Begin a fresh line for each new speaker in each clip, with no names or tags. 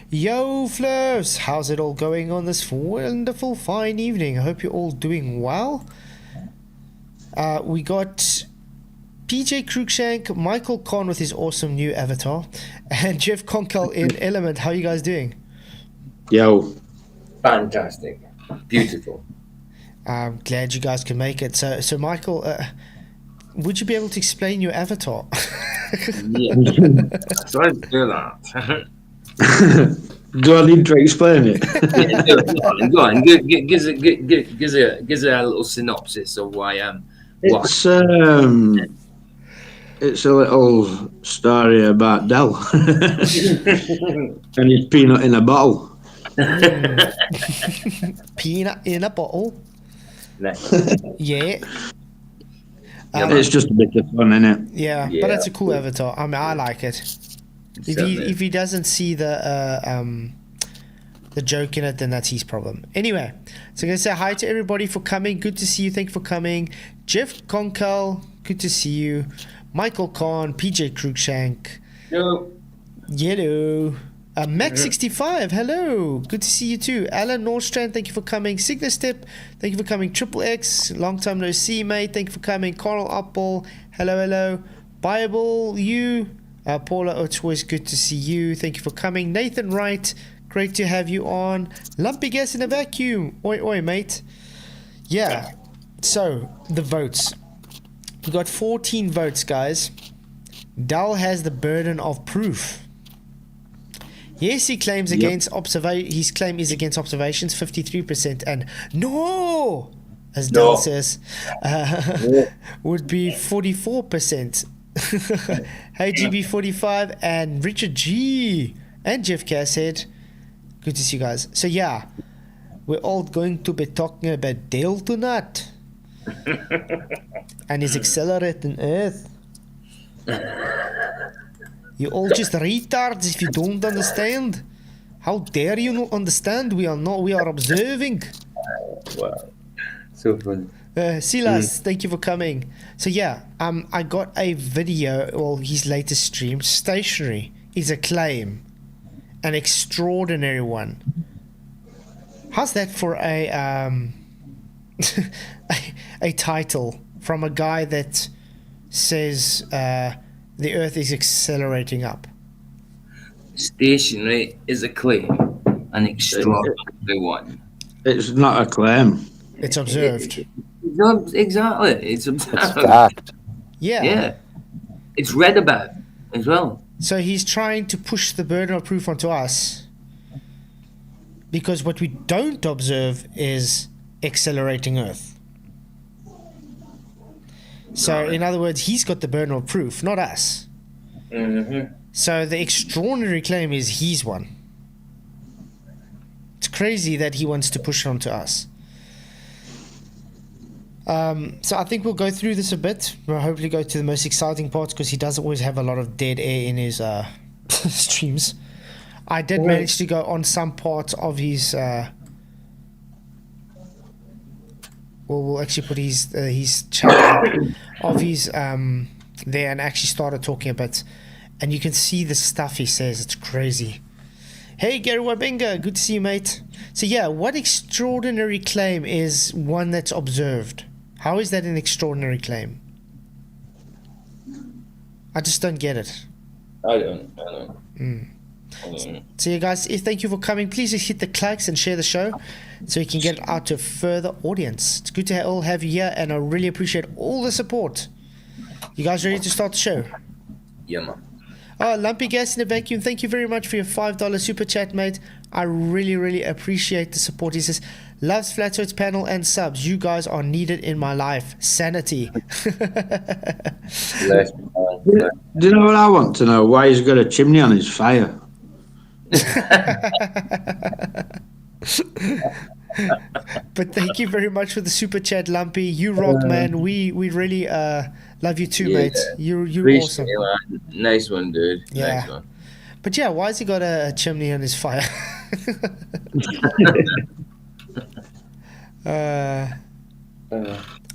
Yo, Flurs! How's it all going on this wonderful, fine evening? I hope you're all doing well. We got PJ Cruikshank, Michael Kahn with his awesome new avatar, and Jeff Conkel in Ellemnet. How are you guys doing?
Yo.
Fantastic. Beautiful.
I'm glad you guys can make it. So Michael, would you be able to explain your avatar?
Yeah. Sorry to do that.
Do I need to explain it?
Yeah, go on. Gives a little synopsis of who I am.
It's a little story about Dell and his peanut in a bottle.
Peanut in a bottle. Yeah.
It's just a bit of fun, isn't it?
Yeah, but it's a cool avatar. I mean, I like it. If he doesn't see the joke in it, then that's his problem. Anyway, so I'm gonna say hi to everybody for coming. Good to see you. Thank you for coming. Jeff Conkel, good to see you. Michael Kahn, PJ Cruikshank.
Hello.
Yellow. Max65, hello. Good to see you too. Alan Nordstrand, thank you for coming. Signa Step, thank you for coming. Triple X, long time no see, mate. Thank you for coming. Carl Appel, hello. Bible, you. Paula, it's always good to see you. Thank you for coming. Nathan Wright, great to have you on. Lumpy Gas in a Vacuum. Oi, mate. Yeah, so the votes. We got 14 votes, guys. Dal has the burden of proof. Yes, he claims against his claim is against observations, 53%, and no, as Dal says, would be 44%. Hey, GB45 and Richard G and Jeff Cassett, good to see you guys. So yeah, we're all going to be talking about Dale tonight and his accelerating Earth. You all just retards if you don't understand. How dare you not understand? We are observing.
Wow. So funny.
Silas, thank you for coming. So yeah, I got a video, well, his latest stream. Stationary is a claim. An extraordinary one. How's that for a a title from a guy that says the Earth is accelerating up?
Stationary is a claim, an extraordinary one.
It's not a claim.
It's observed.
Exactly. It's observed.
It's fact.
Yeah.
It's read about as well.
So he's trying to push the burden of proof onto us because what we don't observe is accelerating Earth. So, in other words, he's got the burden of proof, not us.
Mm-hmm.
So the extraordinary claim is he's one. It's crazy that he wants to push it onto us. So I think we'll go through this a bit. We'll hopefully go to the most exciting parts because he doesn't always have a lot of dead air in his streams. I did manage to go on some parts of his... we'll actually put his chat of his there and actually started talking a bit, and you can see the stuff he says. It's crazy. Hey Gary Wabinga, good to see you, mate. So yeah, what extraordinary claim is one that's observed? How is that an extraordinary claim? I just don't get it.
I don't.
So you guys, thank you for coming. Please just hit the likes and share the show so we can get it out to a further audience. It's good to all have you here, and I really appreciate all the support. You guys ready to start the show?
Yeah, man.
Oh, Lumpy Gas in a Vacuum, thank you very much for your $5 super chat, mate. I really appreciate the support. He says, loves Flatzoid's panel and subs. You guys are needed in my life. Sanity.
Do you know what I want to know? Why he's got a chimney on his fire?
But thank you very much for the super chat, Lumpy. You rock, man. We really love you too, mate. You're awesome.
You, nice one, dude.
Yeah.
Nice one.
But yeah, why has he got a chimney on his fire? I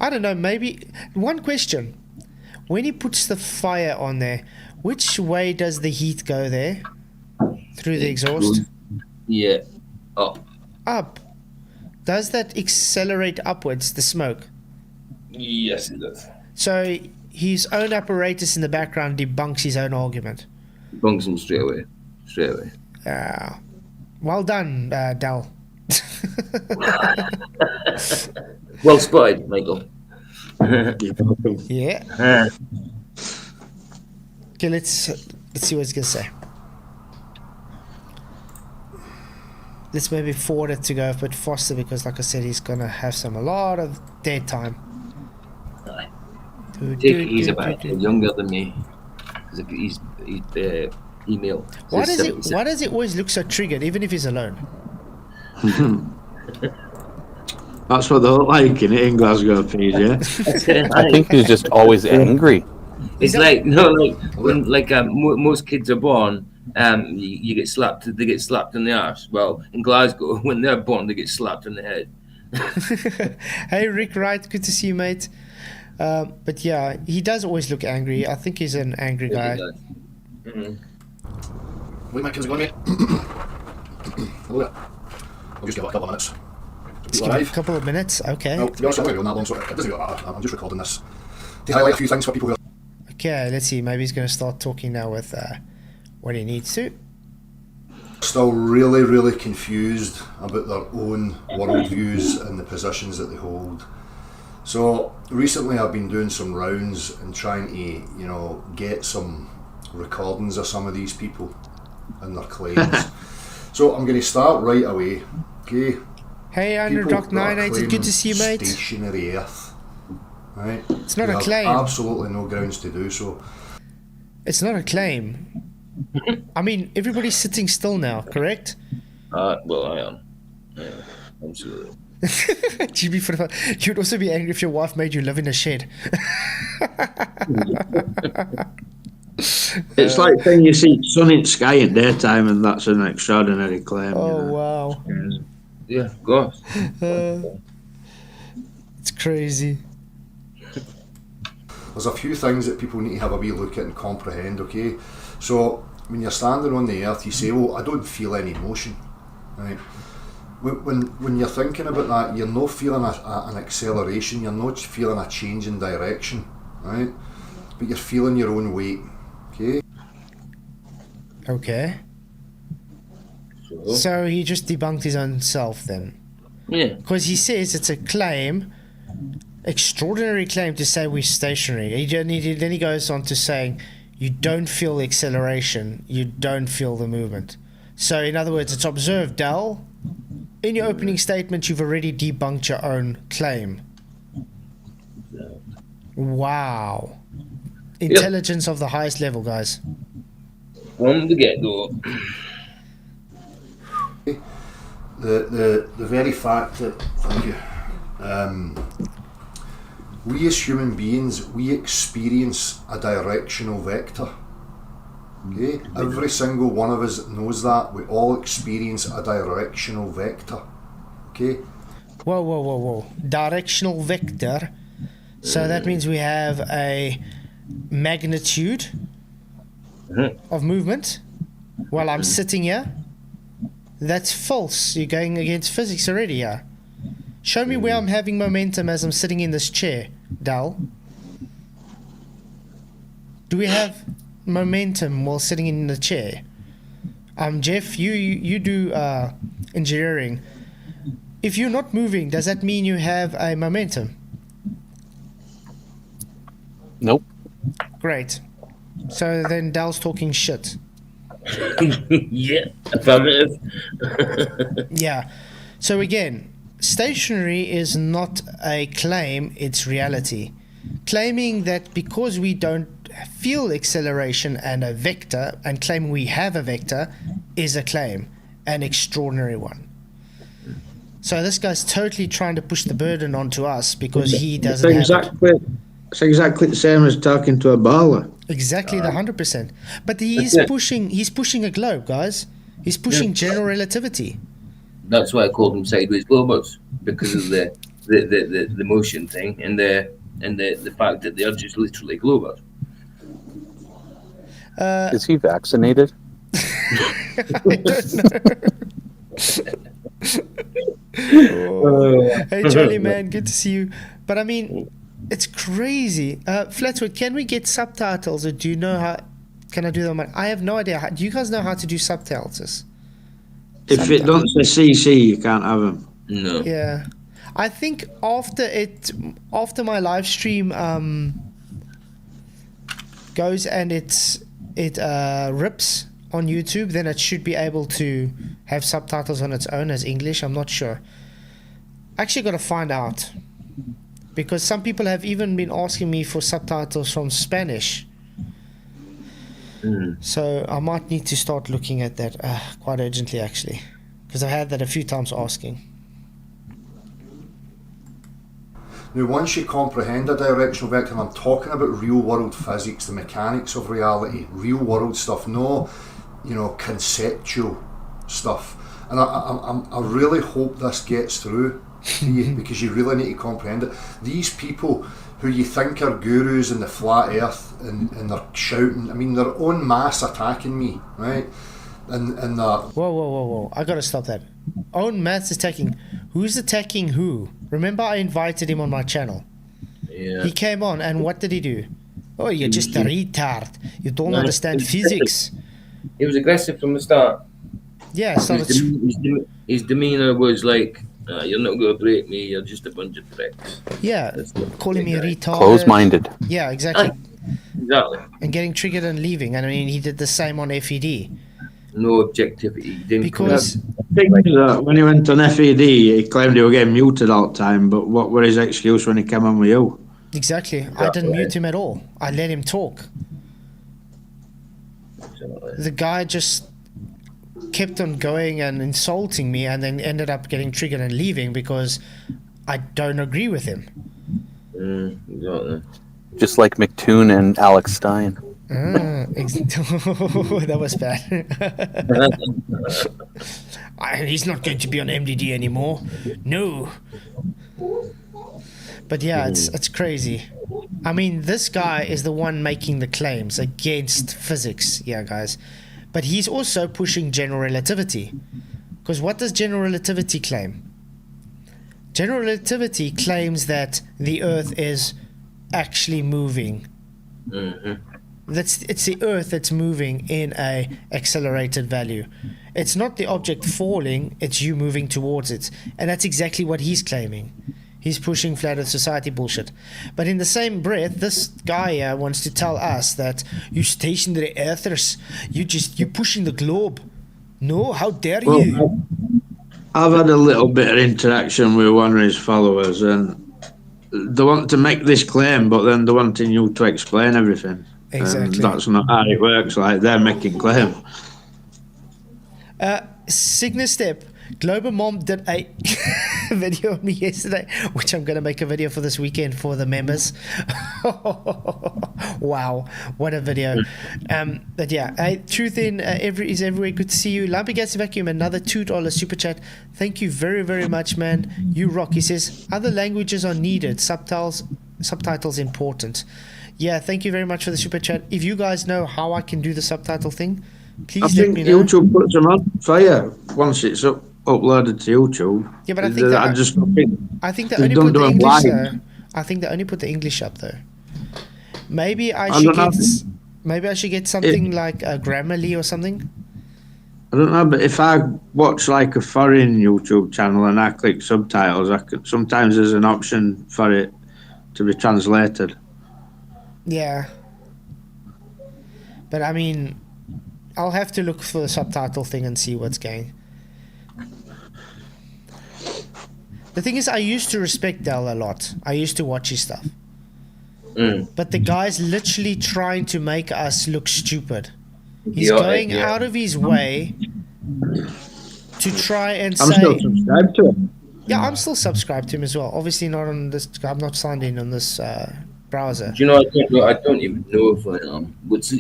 don't know, maybe one question. When he puts the fire on there, which way does the heat go there? Through the exhaust?
Yeah. Up.
Up. Does that accelerate upwards, the smoke?
Yes, it does.
So his own apparatus in the background debunks his own argument.
Bunks him straight away. Straight away.
Well done, Dal.
Well spotted, Michael.
You're welcome.
Yeah. Okay, let's see what he's gonna say. Let's maybe forward it to go a bit faster because, like I said, he's gonna have a lot of dead time.
He's about younger than me. He's email.
Why does he always look so triggered, even if he's alone?
That's what they look like in Glasgow, Pete, yeah?
I think he's just always angry.
It's like when most kids are born, you get slapped. They get slapped in the arse. Well, in Glasgow, when they're born, they get slapped in the head.
Hey, Rick Wright, good to see you, mate. But yeah, he does always look angry. I think he's an angry guy.
Wait, my kids are going, mate. Hello there. I'll just give it a couple of minutes.
Just give it a couple of minutes, okay.
Well, to be honest, I'm not going that long, so it doesn't matter. I'm just recording this to highlight a few things for people who are
Okay, let's see. Maybe he's going to start talking now with what he needs to.
still really, really confused about their own worldviews and the positions that they hold. So recently I've been doing some rounds and trying to, get some recordings of some of these people and their claims. So I'm going to start right away. Okay.
Hey, Underdog980, good to see you, mate.
Stationary Earth. Right.
It's not
We
a
have
claim.
absolutely no grounds to do so.
It's not a claim. I mean, everybody's sitting still now, correct?
Well, I am. Yeah, absolutely.
You'd also be angry if your wife made you live in a shed.
It's like saying you see sun in the sky in daytime and that's an extraordinary claim.
Oh, wow.
Yeah, of course.
It's crazy.
There's a few things that people need to have a wee look at and comprehend, okay? So, when you're standing on the earth, you say, well, I don't feel any motion, right? When you're thinking about that, you're not feeling an acceleration, you're not feeling a change in direction, right? But you're feeling your own weight, okay?
Okay. So he just debunked his own self then.
Yeah.
Because he says it's a claim, extraordinary claim to say we're stationary. Then he goes on to saying you don't feel the acceleration, you don't feel the movement. So in other words, it's observed, Dal. In your opening statement, you've already debunked your own claim. Wow. Intelligence of the highest level, guys.
From the get-go.
The very fact that, thank you, we as human beings, we experience a directional vector. Okay? Every single one of us knows that. We all experience a directional vector. Okay?
Whoa. Directional vector. So that means we have a magnitude of movement while I'm sitting here. That's false. You're going against physics already here. Show me where I'm having momentum as I'm sitting in this chair, Dal. Do we have momentum while sitting in the chair? Jeff, you do engineering. If you're not moving, does that mean you have a momentum?
Nope.
Great. So then Dal's talking shit.
Yeah, affirmative.
Yeah. So again, stationary is not a claim, it's reality. Claiming that because we don't feel acceleration and a vector, and claiming we have a vector, is a claim, an extraordinary one. So this guy's totally trying to push the burden onto us because he doesn't have it.
It's exactly the same as talking to a baller.
Exactly the 100%. But he's pushing a globe, guys. He's pushing general relativity.
That's why I called them sideways globers, because of the motion thing and the fact that they're just literally globers.
Is he vaccinated?
I don't know. Hey Charlie, man, good to see you. But I mean, it's crazy. Flatzoid, can we get subtitles, or do you know how? Can I do them? I have no idea. Do you guys know how to do subtitles?
If it don't say CC, you can't have them.
No.
Yeah, I think after my live stream goes and it rips on YouTube, then it should be able to have subtitles on its own as English. I'm not sure. Actually, got to find out, because some people have even been asking me for subtitles from Spanish. So I might need to start looking at that quite urgently, actually, because I've had that a few times asking.
Now, once you comprehend a directional vector, and I'm talking about real world physics, the mechanics of reality, real world stuff, no, conceptual stuff. And I really hope this gets through to you, because you really need to comprehend it. These people who you think are gurus in the flat earth, and they're shouting, I mean, they're en masse attacking me, right? And
Whoa. I gotta stop that. En masse attacking. Who's attacking who? Remember, I invited him on my channel.
Yeah.
He came on, and what did he do? Oh, you're just a retard. You don't understand physics.
He was aggressive from the start.
Yeah, started.
His demeanor was like, "You're not going to break me. You're just a bunch of pricks."
Yeah, calling me a retard.
Close-minded.
Yeah, exactly.
Exactly.
And getting triggered and leaving. And I mean, he did the same on FED.
No objectivity. He didn't
Because
When he went on FED, he claimed he was getting muted all the time, but what were his excuse when he came on with you?
exactly, I didn't mute him at all. I let him talk. The guy just kept on going and insulting me, and then ended up getting triggered and leaving because I don't agree with him.
Exactly.
Just like McToon and Alex Stein.
That was bad. He's not going to be on MDD anymore. No. But yeah, it's crazy. I mean, this guy is the one making the claims against physics. Yeah, guys. But he's also pushing general relativity. Because what does general relativity claim? General relativity claims that the Earth is actually moving. It's the Earth that's moving in a accelerated value. It's not the object falling, it's you moving towards it. And that's exactly what he's claiming. He's pushing flat Earth society bullshit. But in the same breath, this guy wants to tell us that you stationary earthers, you're pushing the globe. No, how dare you?
I've had a little bit of interaction with one of his followers, and they want to make this claim, but then they're wanting you to explain everything.
Exactly.
And that's not how it works. Like, they're making claim.
Signastep, Global Mom did a video of me yesterday, which I'm going to make a video for this weekend for the members. Wow, what a video. But yeah, truth in is everywhere. Good to see you. Lumpy Gas Vacuum, another $2 super chat. Thank you very, very much, man. You rock. He says, other languages are needed. Subtitles important. Yeah, thank you very much for the super chat. If you guys know how I can do the subtitle thing, please let me know.
YouTube puts them on fire once it's uploaded to YouTube.
Yeah, but I think I think they only put the English though. I think they only put the English up though. Maybe I should get something like Grammarly or something.
I don't know, but if I watch like a foreign YouTube channel and I click subtitles, sometimes there's an option for it to be translated.
Yeah. But I mean, I'll have to look for the subtitle thing and see what's going. The thing is, I used to respect Dell a lot. I used to watch his stuff. But the guy's literally trying to make us look stupid. He's going out of his way to try and say...
I'm still subscribed to him.
Yeah, I'm still subscribed to him as well. Obviously not on this... I'm not signed in on this browser.
Do you know, I don't even know if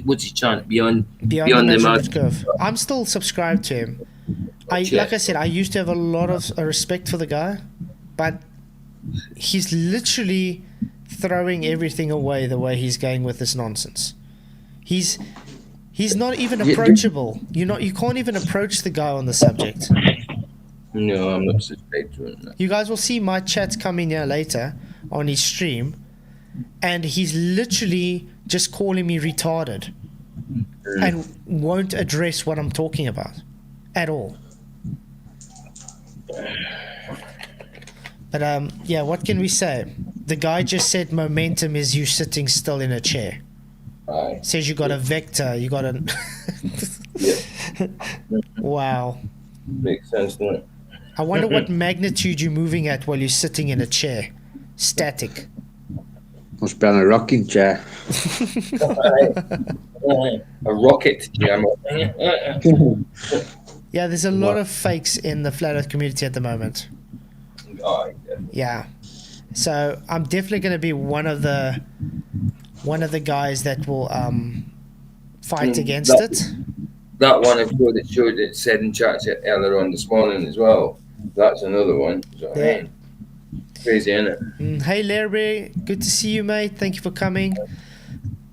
what's his channel? Beyond the Measurement
Curve. I'm still subscribed to him. Like I said, I used to have a lot of respect for the guy, but he's literally throwing everything away the way he's going with this nonsense. He's not even approachable. You can't even approach the guy on the subject.
No, I'm not subscribed to it. No.
You guys will see my chats coming here later on his stream, and he's literally just calling me retarded and won't address what I'm talking about at all. But yeah, what can we say? The guy just said momentum is you sitting still in a chair.
Aye.
Says you got a vector, you got a...
Yeah.
Wow.
Makes sense, doesn't it?
I wonder what magnitude you're moving at while you're sitting in a chair. Static.
Must be on a rocking chair.
A rocket. Yeah.
Yeah, there's a lot of fakes in the flat earth community at the moment.
Aye.
Yeah. So I'm definitely going to be one of the guys that will fight against it.
That one that showed it said in chat earlier on this morning as well. That's another one. So,
Yeah.
man, crazy, isn't it?
Hey Larry, good to see you, mate. Thank you for coming.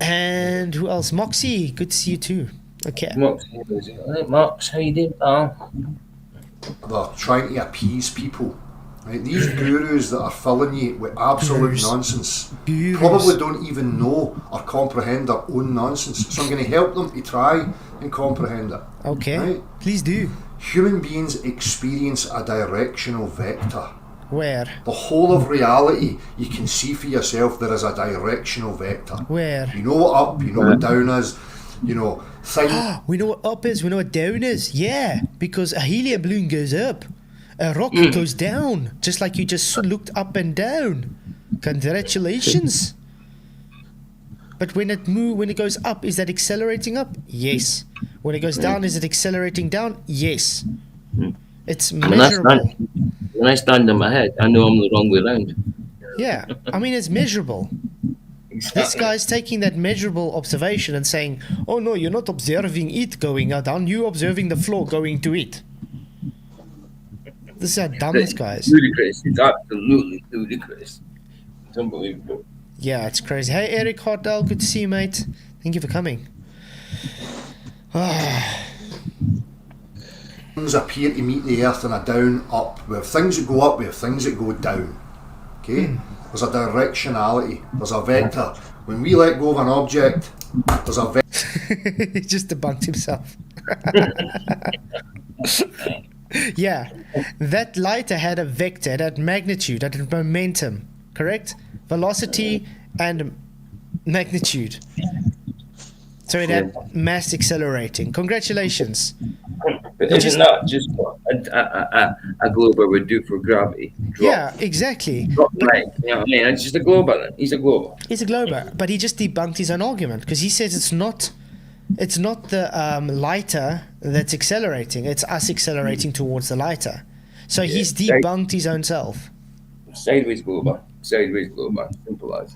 And who else? Moxie, good to see you too. Okay.
Mox, how you doing, pal?
They're trying to appease people. Right? These gurus that are filling you with absolute
Gurus.
nonsense
Gurus.
probably don't even know or comprehend their own nonsense. So I'm going to help them to try and comprehend it.
Okay.
Right?
Please do.
Human beings experience a directional vector.
Where?
The whole of reality, you can see for yourself there is a directional vector.
Where?
You know what up, you know what down is, you know, things.
We know what up is, we know what down is. Yeah, because a helium balloon goes up. A rocket goes down. Just like you just looked up and down. Congratulations. But when it goes up, is that accelerating up? Yes. When it goes down, is it accelerating down? Yes. It's measurable.
When I stand on my head, I know I'm the wrong way around.
Yeah, I mean, it's measurable. This guy's taking that measurable observation and saying, oh no, you're not observing it going down, you're observing the floor going to it. This is how dumb this guy is.
Ludicrous. It's absolutely ludicrous. It's unbelievable.
Yeah, it's crazy. Hey, Eric Hartdell, good to see you, mate. Thank you for coming.
Things appear to meet the earth in a down up. We have things that go up, we have things that go down. Okay? There's a directionality, there's a vector. When we let go of an object, there's a vector.
He just debunked himself. Yeah, that lighter had a vector, it had magnitude, it had momentum, correct? Velocity and magnitude. So it had mass accelerating. Congratulations.
But isn't that just what a glober would do for gravity? Drop.
Yeah, exactly.
Drop right. You know what I mean? It's just a glober then. He's a glober.
He's a glober, but he just debunked his own argument because he says it's not the lighter that's accelerating, it's us accelerating towards the lighter. So he's debunked his own self.
Sideways glober. Sideways glober. Simple as.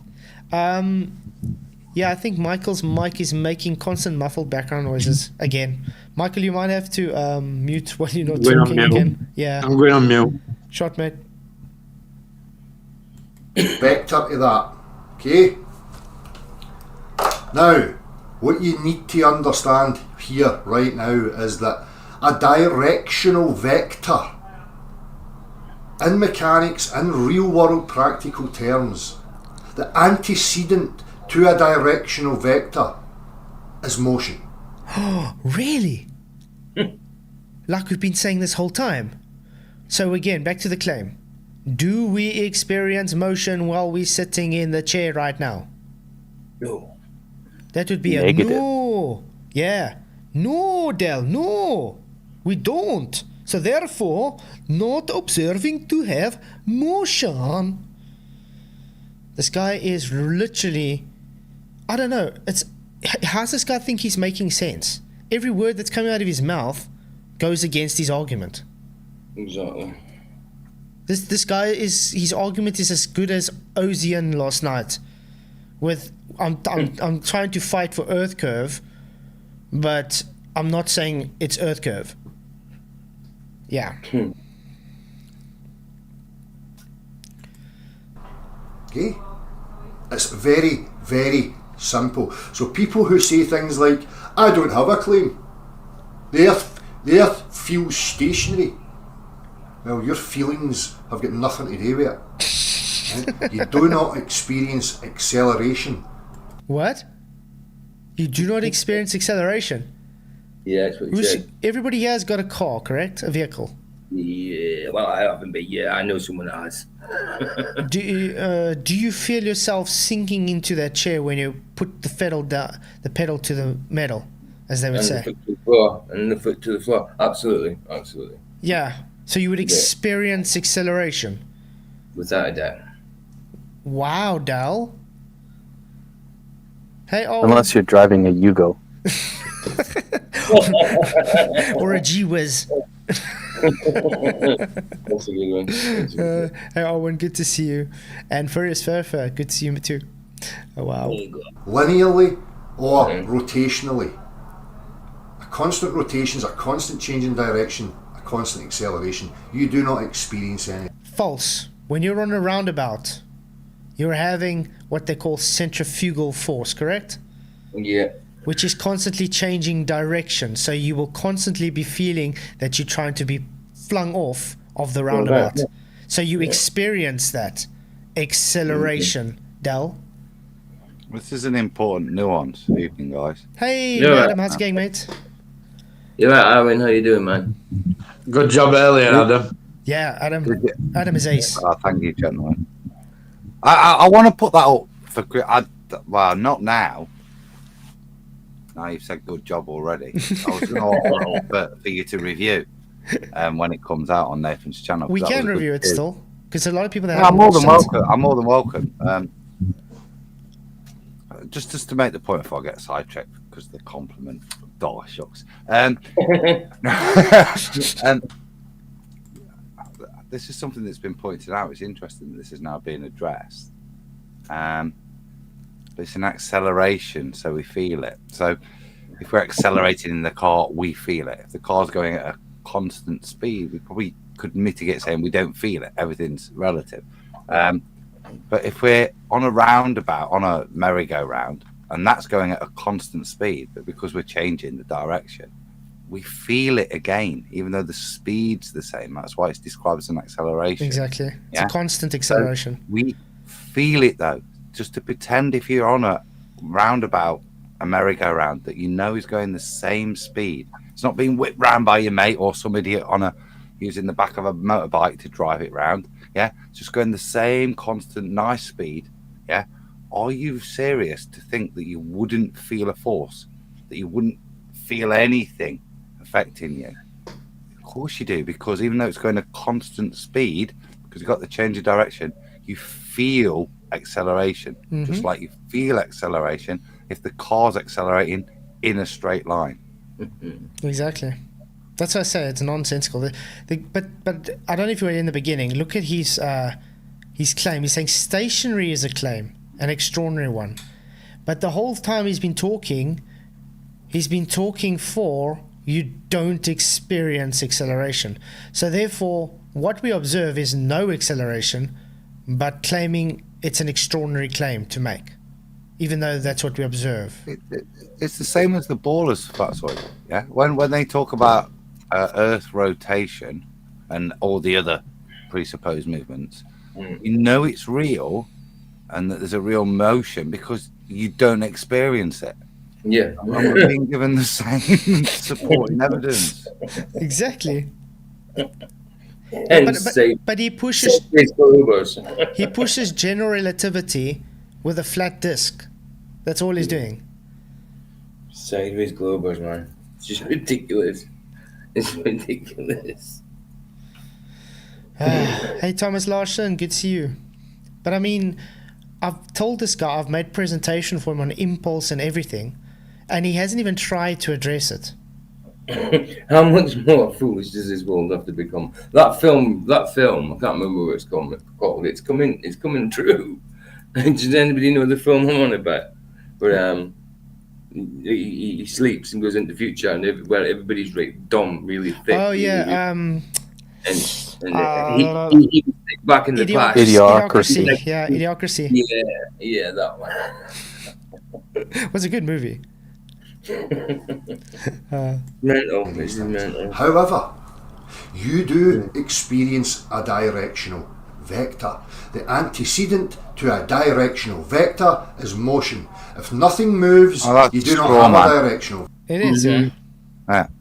Yeah, I think Michael's mic is making constant muffled background noises again. Michael, you might have to mute when you're not talking again. Yeah.
I'm going on mute.
Shot, mate.
Vector to that. Okay? Now, what you need to understand here right now is that a directional vector in mechanics, in real world practical terms, the antecedent to a directional vector is motion.
Oh, really? Like we've been saying this whole time. So again, back to the claim. Do we experience motion while we're sitting in the chair right now?
No.
That would be
Negative.
a no. Yeah. No, Del, no. We don't. So therefore, not observing to have motion. This guy is literally, I don't know, how does this guy think he's making sense? Every word that's coming out of his mouth goes against his argument.
Exactly.
This guy his argument is as good as Ozian last night. With I'm trying to fight for Earth curve, but I'm not saying it's Earth curve. Yeah.
Okay? It's very, very simple. So people who say things like, I don't have a claim. The earth feels stationary. Well, your feelings have got nothing to do with it. Right? You do not experience acceleration.
What? You do not experience acceleration?
Yeah, that's what he said.
Everybody here has got a car, correct? A vehicle.
Yeah, well, I haven't, but yeah, I know someone that has.
Do you feel yourself sinking into that chair when you put the pedal to the metal, as they would say?
The foot to the floor, and the foot to the floor. Absolutely, absolutely.
Yeah. So you would experience acceleration.
Without a doubt.
Wow, Dal. Hey,
Unless you're driving a Yugo.
or a G-Wiz.
That's a good one.
Hey, Owen, good to see you. And Furious Furfer, good to see you too. Oh, wow.
Linearly or rotationally. A constant rotation is a constant change in direction, a constant acceleration. You do not experience any.
False. When you're on a roundabout, you're having what they call centrifugal force, correct?
Yeah.
Which is constantly changing direction. So you will constantly be feeling that you're trying to be flung off of the roundabout. So you experience that acceleration. Del?
This is an important nuance. Evening, guys.
Hey,
Yeah.
Adam, how's it going, mate?
You're right, Owen. How you doing, man?
Good job earlier, Adam.
Yeah, Adam is ace.
Oh, thank you, gentlemen. I want to put that up for... well, not now. Now you've said good job already. I was going to offer it for you to review when it comes out on Nathan's channel.
We can review it still, because a lot of people that
I'm more than welcome. I'm more than welcome. Just to make the point before I get sidetracked, because the compliment, shucks. This is something that's been pointed out. It's interesting that this is now being addressed. But it's an acceleration, so we feel it. So if we're accelerating in the car, we feel it. If the car's going at a constant speed, we probably could mitigate saying we don't feel it. Everything's relative. But if we're on a roundabout, on a merry-go-round, and that's going at a constant speed, but because we're changing the direction, we feel it again, even though the speed's the same. That's why it's described as an acceleration.
Exactly. It's a constant acceleration.
So we feel it, though. Just to pretend if you're on a roundabout, a merry-go-round, that you know is going the same speed. It's not being whipped round by your mate or some idiot using the back of a motorbike to drive it round. Yeah, it's just going the same constant nice speed. Yeah, are you serious to think that you wouldn't feel a force, that you wouldn't feel anything affecting you? Of course you do, because even though it's going a constant speed, because you've got the change of direction, you feel acceleration, just like you feel acceleration if the car's accelerating in a straight line.
Exactly. That's what I say. It's nonsensical. But I don't know if you were in the beginning. Look at his claim. He's saying stationary is a claim, an extraordinary one. But the whole time he's been talking for you don't experience acceleration. So therefore, what we observe is no acceleration, but claiming it's an extraordinary claim to make, even though that's what we observe.
It's the same as the ballers, Flatzoid. Yeah, when they talk about Earth rotation and all the other presupposed movements, you know it's real and that there's a real motion because you don't experience it.
Yeah,
and we're being given the same supporting evidence.
Exactly.
And
but he pushes general relativity with a flat disk. That's all he's doing.
Sideways globers, man. It's just ridiculous. It's ridiculous.
Hey, Thomas Larson, good to see you. But I mean, I've told this guy, I've made presentation for him on impulse and everything, and he hasn't even tried to address it.
How much more foolish does this world have to become? That film, I can't remember what it's called. It's coming true. Does anybody know the film I'm on about? Where he sleeps and goes into the future, and everybody's dumb, really thick.
Oh yeah,
and he back in the past.
Idiocracy. Yeah, Idiocracy.
Yeah, that one.
It was a good movie.
Mental. This is mental.
However, You do experience a directional vector. The antecedent to a directional vector is motion. If nothing moves,
Oh, that's
you do not
straw
have
man.
a directional.
It is, yeah.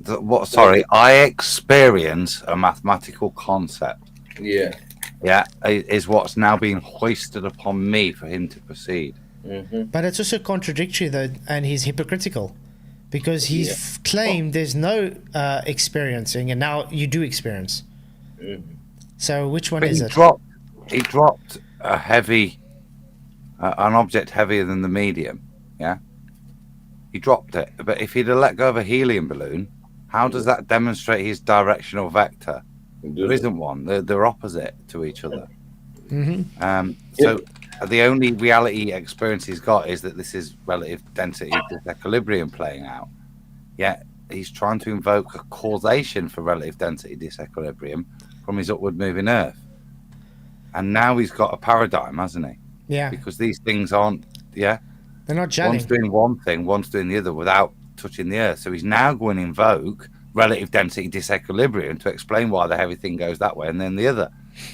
What? Sorry, I experience a mathematical concept.
Yeah.
Yeah, is what's now being hoisted upon me for him to proceed.
But it's also contradictory, though, and he's hypocritical. Because he's claimed there's no experiencing, and now you do experience. So which one
But
is
he
it?
dropped a heavy, an object heavier than the medium. Yeah, he dropped it. But if he'd have let go of a helium balloon, how does that demonstrate his directional vector? There isn't one. They're opposite to each other. So the only reality experience he's got is that this is relative density disequilibrium playing out. Yet he's trying to invoke a causation for relative density disequilibrium from his upward moving Earth. And now he's got a paradigm, hasn't he?
Yeah.
Because these things aren't,
They're not gelling.
one's doing one thing, one's doing the other without touching the Earth. So he's now going to invoke relative density disequilibrium to explain why the heavy thing goes that way and then the other,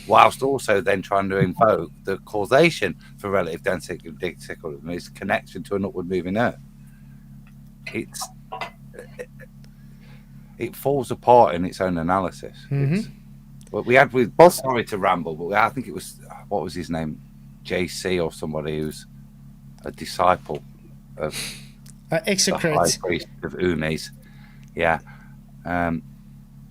whilst also then trying to invoke the causation for relative density disequilibrium, his connection to an upward moving Earth. It falls apart in its own analysis. But we had with, sorry to ramble, but I think it was, what was his name? JC or somebody who's a disciple of the high
Execrates.
priest of Umes. Yeah.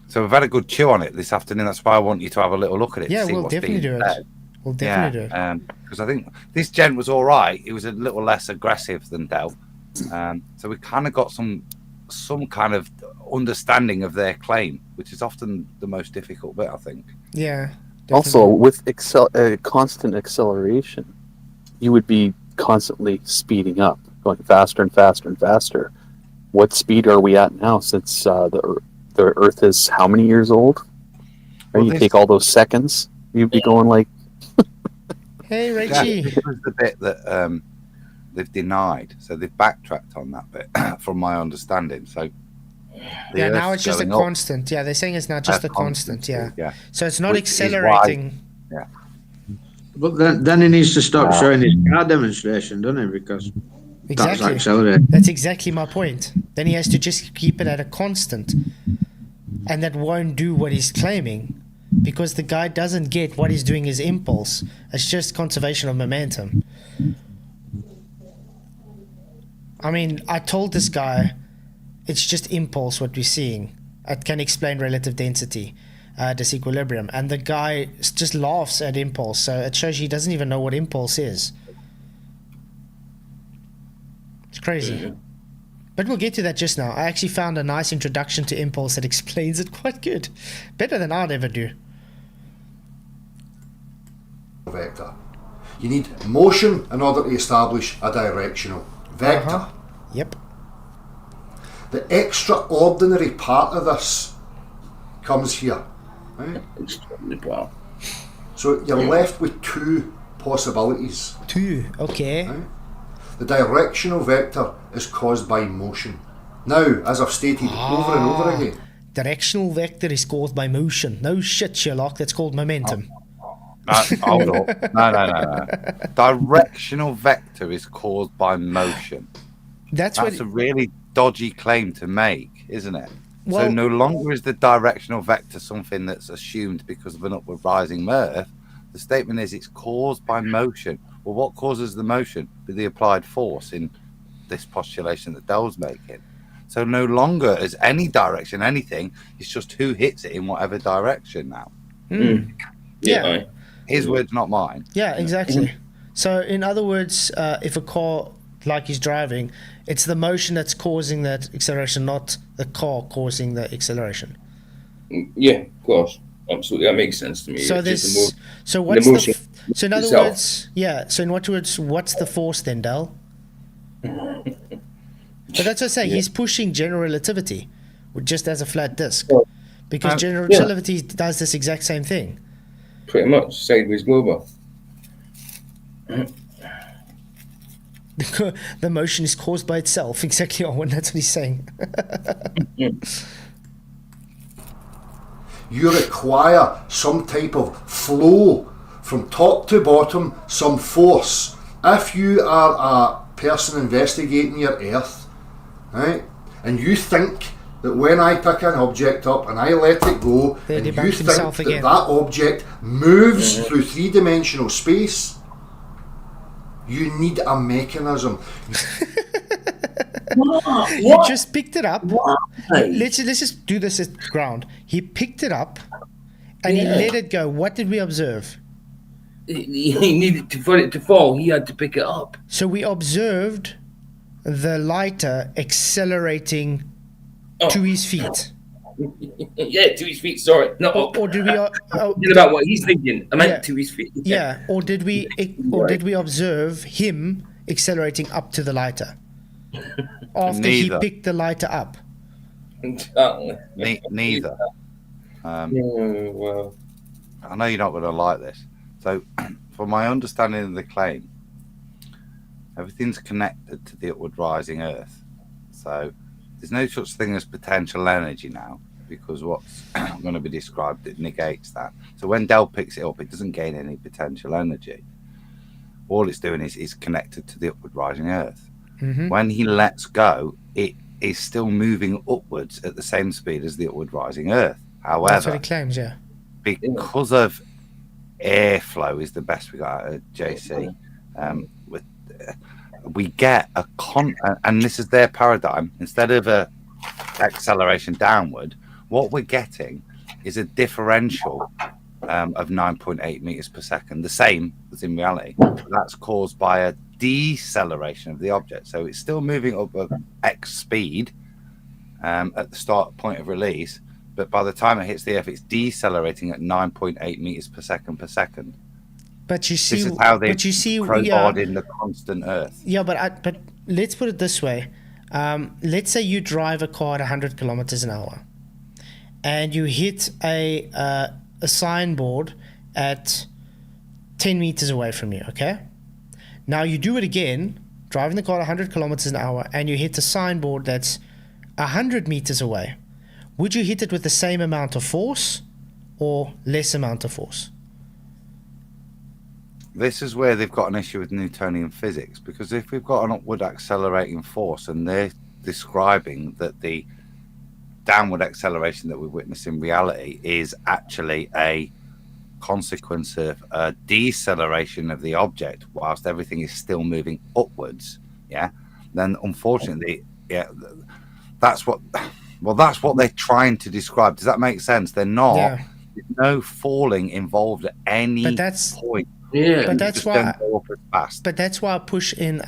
So we've had a good chew on it this afternoon. That's why I want you to have a little look at it.
Yeah,
to see
we'll
what's
definitely
being
do it.
said.
We'll definitely do it.
Because I think this gent was all right. He was a little less aggressive than Del. So we kind of got some kind of understanding of their claim, which is often the most difficult bit, I think.
Yeah.
Also, with constant acceleration, you would be constantly speeding up, going faster and faster and faster. What speed are we at now since the Earth is how many years old?
Well,
You take all those seconds, you'd be going like...
Hey,
Yeah,
Rachie.
this was the bit that they've denied. So they've backtracked on that bit, from my understanding. So
Yeah, now
Earth's
it's just a
going up.
constant. Yeah, they're saying it's now just a constant. Yeah.
Yeah.
So it's not
Which is
accelerating.
But then he needs to stop showing his car demonstration, doesn't he? Because that's
Exactly.
accelerating.
That's exactly my point. Then he has to just keep it at a constant. And that won't do what he's claiming. Because the guy doesn't get what he's doing is impulse. It's just conservation of momentum. I mean, I told this guy it's just impulse what we're seeing. It can explain relative density, disequilibrium. And the guy just laughs at impulse. So it shows he doesn't even know what impulse is. It's crazy. But we'll get to that just now. I actually found a nice introduction to impulse that explains it quite good. Better than I'd ever do.
Vector. You need motion in order to establish a directional vector.
Yep.
The extraordinary part of this comes here. Right? So you're left with two possibilities.
Two. Okay.
Right? The directional vector is caused by motion. Now, as I've stated over and over again,
Directional vector is caused by motion. No shit, Sherlock. That's called momentum.
Hold up. No. Directional vector is caused by motion.
That's
That's a really dodgy claim to make, isn't it? So
Well-
no longer is the directional vector something that's assumed because of an upward rising Earth. The statement is it's caused by motion. Well, what causes the motion? The applied force in this postulation that Dell's making. So no longer is any direction anything. It's just who hits it in whatever direction now.
Yeah.
His words, not mine.
Yeah, exactly. So, in other words, if a car, like he's driving, it's the motion that's causing that acceleration, not the car causing the acceleration.
Yeah, of course. Absolutely. That makes sense to me.
So
It's just
there's,
the
so what's
the
the,
motion
so in other
itself.
words, yeah. So in other words, what's the force then, Dell? But that's what I say. He's pushing general relativity, just as a flat disk, because general relativity does this exact same thing.
pretty much sideways global.
The motion is caused by itself. Exactly, Owen. That's what he's saying.
You require some type of flow from top to bottom, some force. If you are a person investigating your Earth, right, and you think that when I pick an object up and I let it go,
They
and you
debunked
think
himself
that
again.
that object moves through three-dimensional space, you need a mechanism.
You just picked it up.
Why?
Let's just do this at ground. He picked it up and he
Yeah.
let it go. What did we observe?
He needed for it to fall. He had to pick it up.
So we observed the lighter accelerating to his feet.
Yeah, to his feet. Sorry, not up.
Or did we?
Thinking about what he's thinking. I meant
Yeah.
to his feet.
Yeah. Or did we? Or did we observe him accelerating up to the lighter after
Neither.
he picked the lighter up?
Neither.
Well,
I know you're not going to like this. So, from my understanding of the claim, everything's connected to the upward rising Earth. So, there's no such thing as potential energy now, because what's going to be described, it negates that. So, when Dell picks it up, it doesn't gain any potential energy. All it's doing is connected to the upward rising Earth.
Mm-hmm.
When he lets go, it is still moving upwards at the same speed as the upward rising Earth.
That's what
However,
he claims. Yeah.
because of airflow is the best we got at JC. We get a and this is their paradigm. Instead of a acceleration downward, what we're getting is a differential of 9.8 meters per second, the same as in reality. That's caused by a deceleration of the object. So it's still moving up at X speed at the start point of release, but by the time it hits the Earth, it's decelerating at 9.8 meters per second.
But you see,
This is how they
but you see,
crowbarred in the constant Earth.
Yeah, but let's put it this way. Let's say you drive a car at 100 kilometers an hour, and you hit a signboard at 10 meters away from you. Okay. Now you do it again, driving the car at 100 kilometers an hour, and you hit a signboard that's 100 meters away. Would you hit it with the same amount of force or less amount of force?
This is where they've got an issue with Newtonian physics, because if we've got an upward accelerating force and they're describing that the downward acceleration that we witness in reality is actually a consequence of a deceleration of the object whilst everything is still moving upwards, then unfortunately, that's what they're trying to describe. Does that make sense? They're not.
Yeah.
There's no falling involved at any point.
yeah.
But that's
Just
why.
don't go up as fast.
But that's why I push in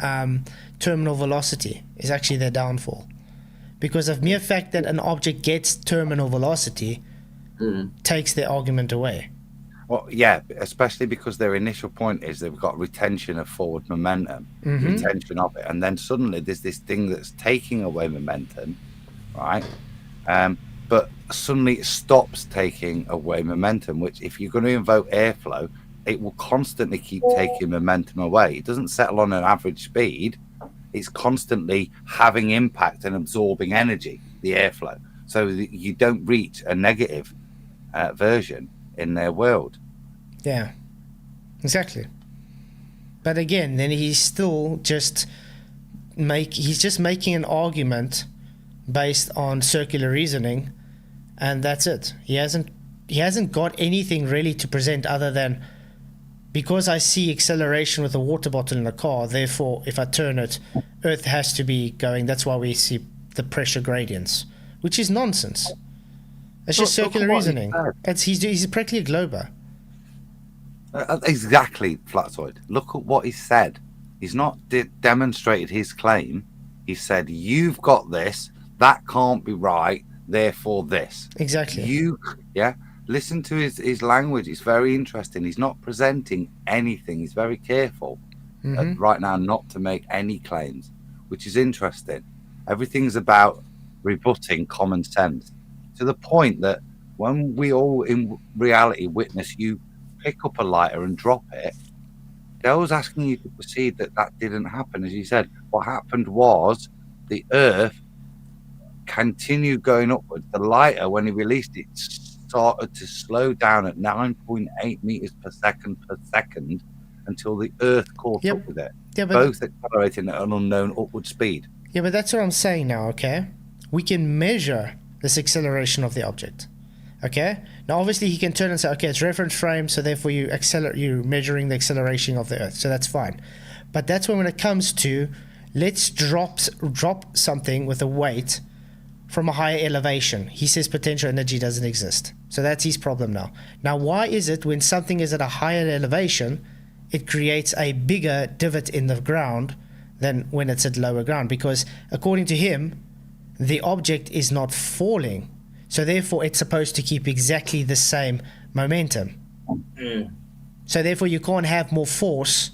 terminal velocity is actually their downfall. Because of mere fact that an object gets terminal velocity takes their argument away.
Well, yeah, especially because their initial point is they've got retention of forward momentum, retention of it, and then suddenly there's this thing that's taking away momentum, right? But suddenly it stops taking away momentum, which if you're going to invoke airflow, it will constantly keep taking momentum away. It doesn't settle on an average speed. It's constantly having impact and absorbing energy, the airflow, so that you don't reach a negative version in their world.
Yeah, exactly. But again, then he's still just making an argument based on circular reasoning, and that's it. He hasn't got anything really to present other than, because I see acceleration with a water bottle in a car, therefore if I turn it, Earth has to be going. That's why we see the pressure gradients, which is nonsense. It's just circular reasoning. He's practically a glober.
Exactly, Flatzoid. Look at what he said. He's not demonstrated his claim. He said, you've got this, that can't be right, therefore this.
Exactly.
Listen to his language. It's very interesting. He's not presenting anything. He's very careful right now not to make any claims, which is interesting. Everything's about rebutting common sense, to the point that when we all in reality witness you pick up a lighter and drop it, Dell's asking you to proceed that didn't happen. As you said, what happened was the Earth continued going upwards. The lighter, when he released it, started to slow down at 9.8 meters per second until the Earth caught
Yep.
up with it,
Yeah, but
both accelerating at an unknown upward speed.
yeah, but that's what I'm saying now. Okay, we can measure this acceleration of the object. Okay, now obviously he can turn and say, okay, it's reference frame, so therefore you're measuring the acceleration of the Earth, so that's fine. But that's when it comes to let's drop something with a weight from a higher elevation. He says potential energy doesn't exist. So that's his problem now. Now, why is it when something is at a higher elevation, it creates a bigger divot in the ground than when it's at lower ground? Because according to him, the object is not falling. So therefore, it's supposed to keep exactly the same momentum. So therefore, you can't have more force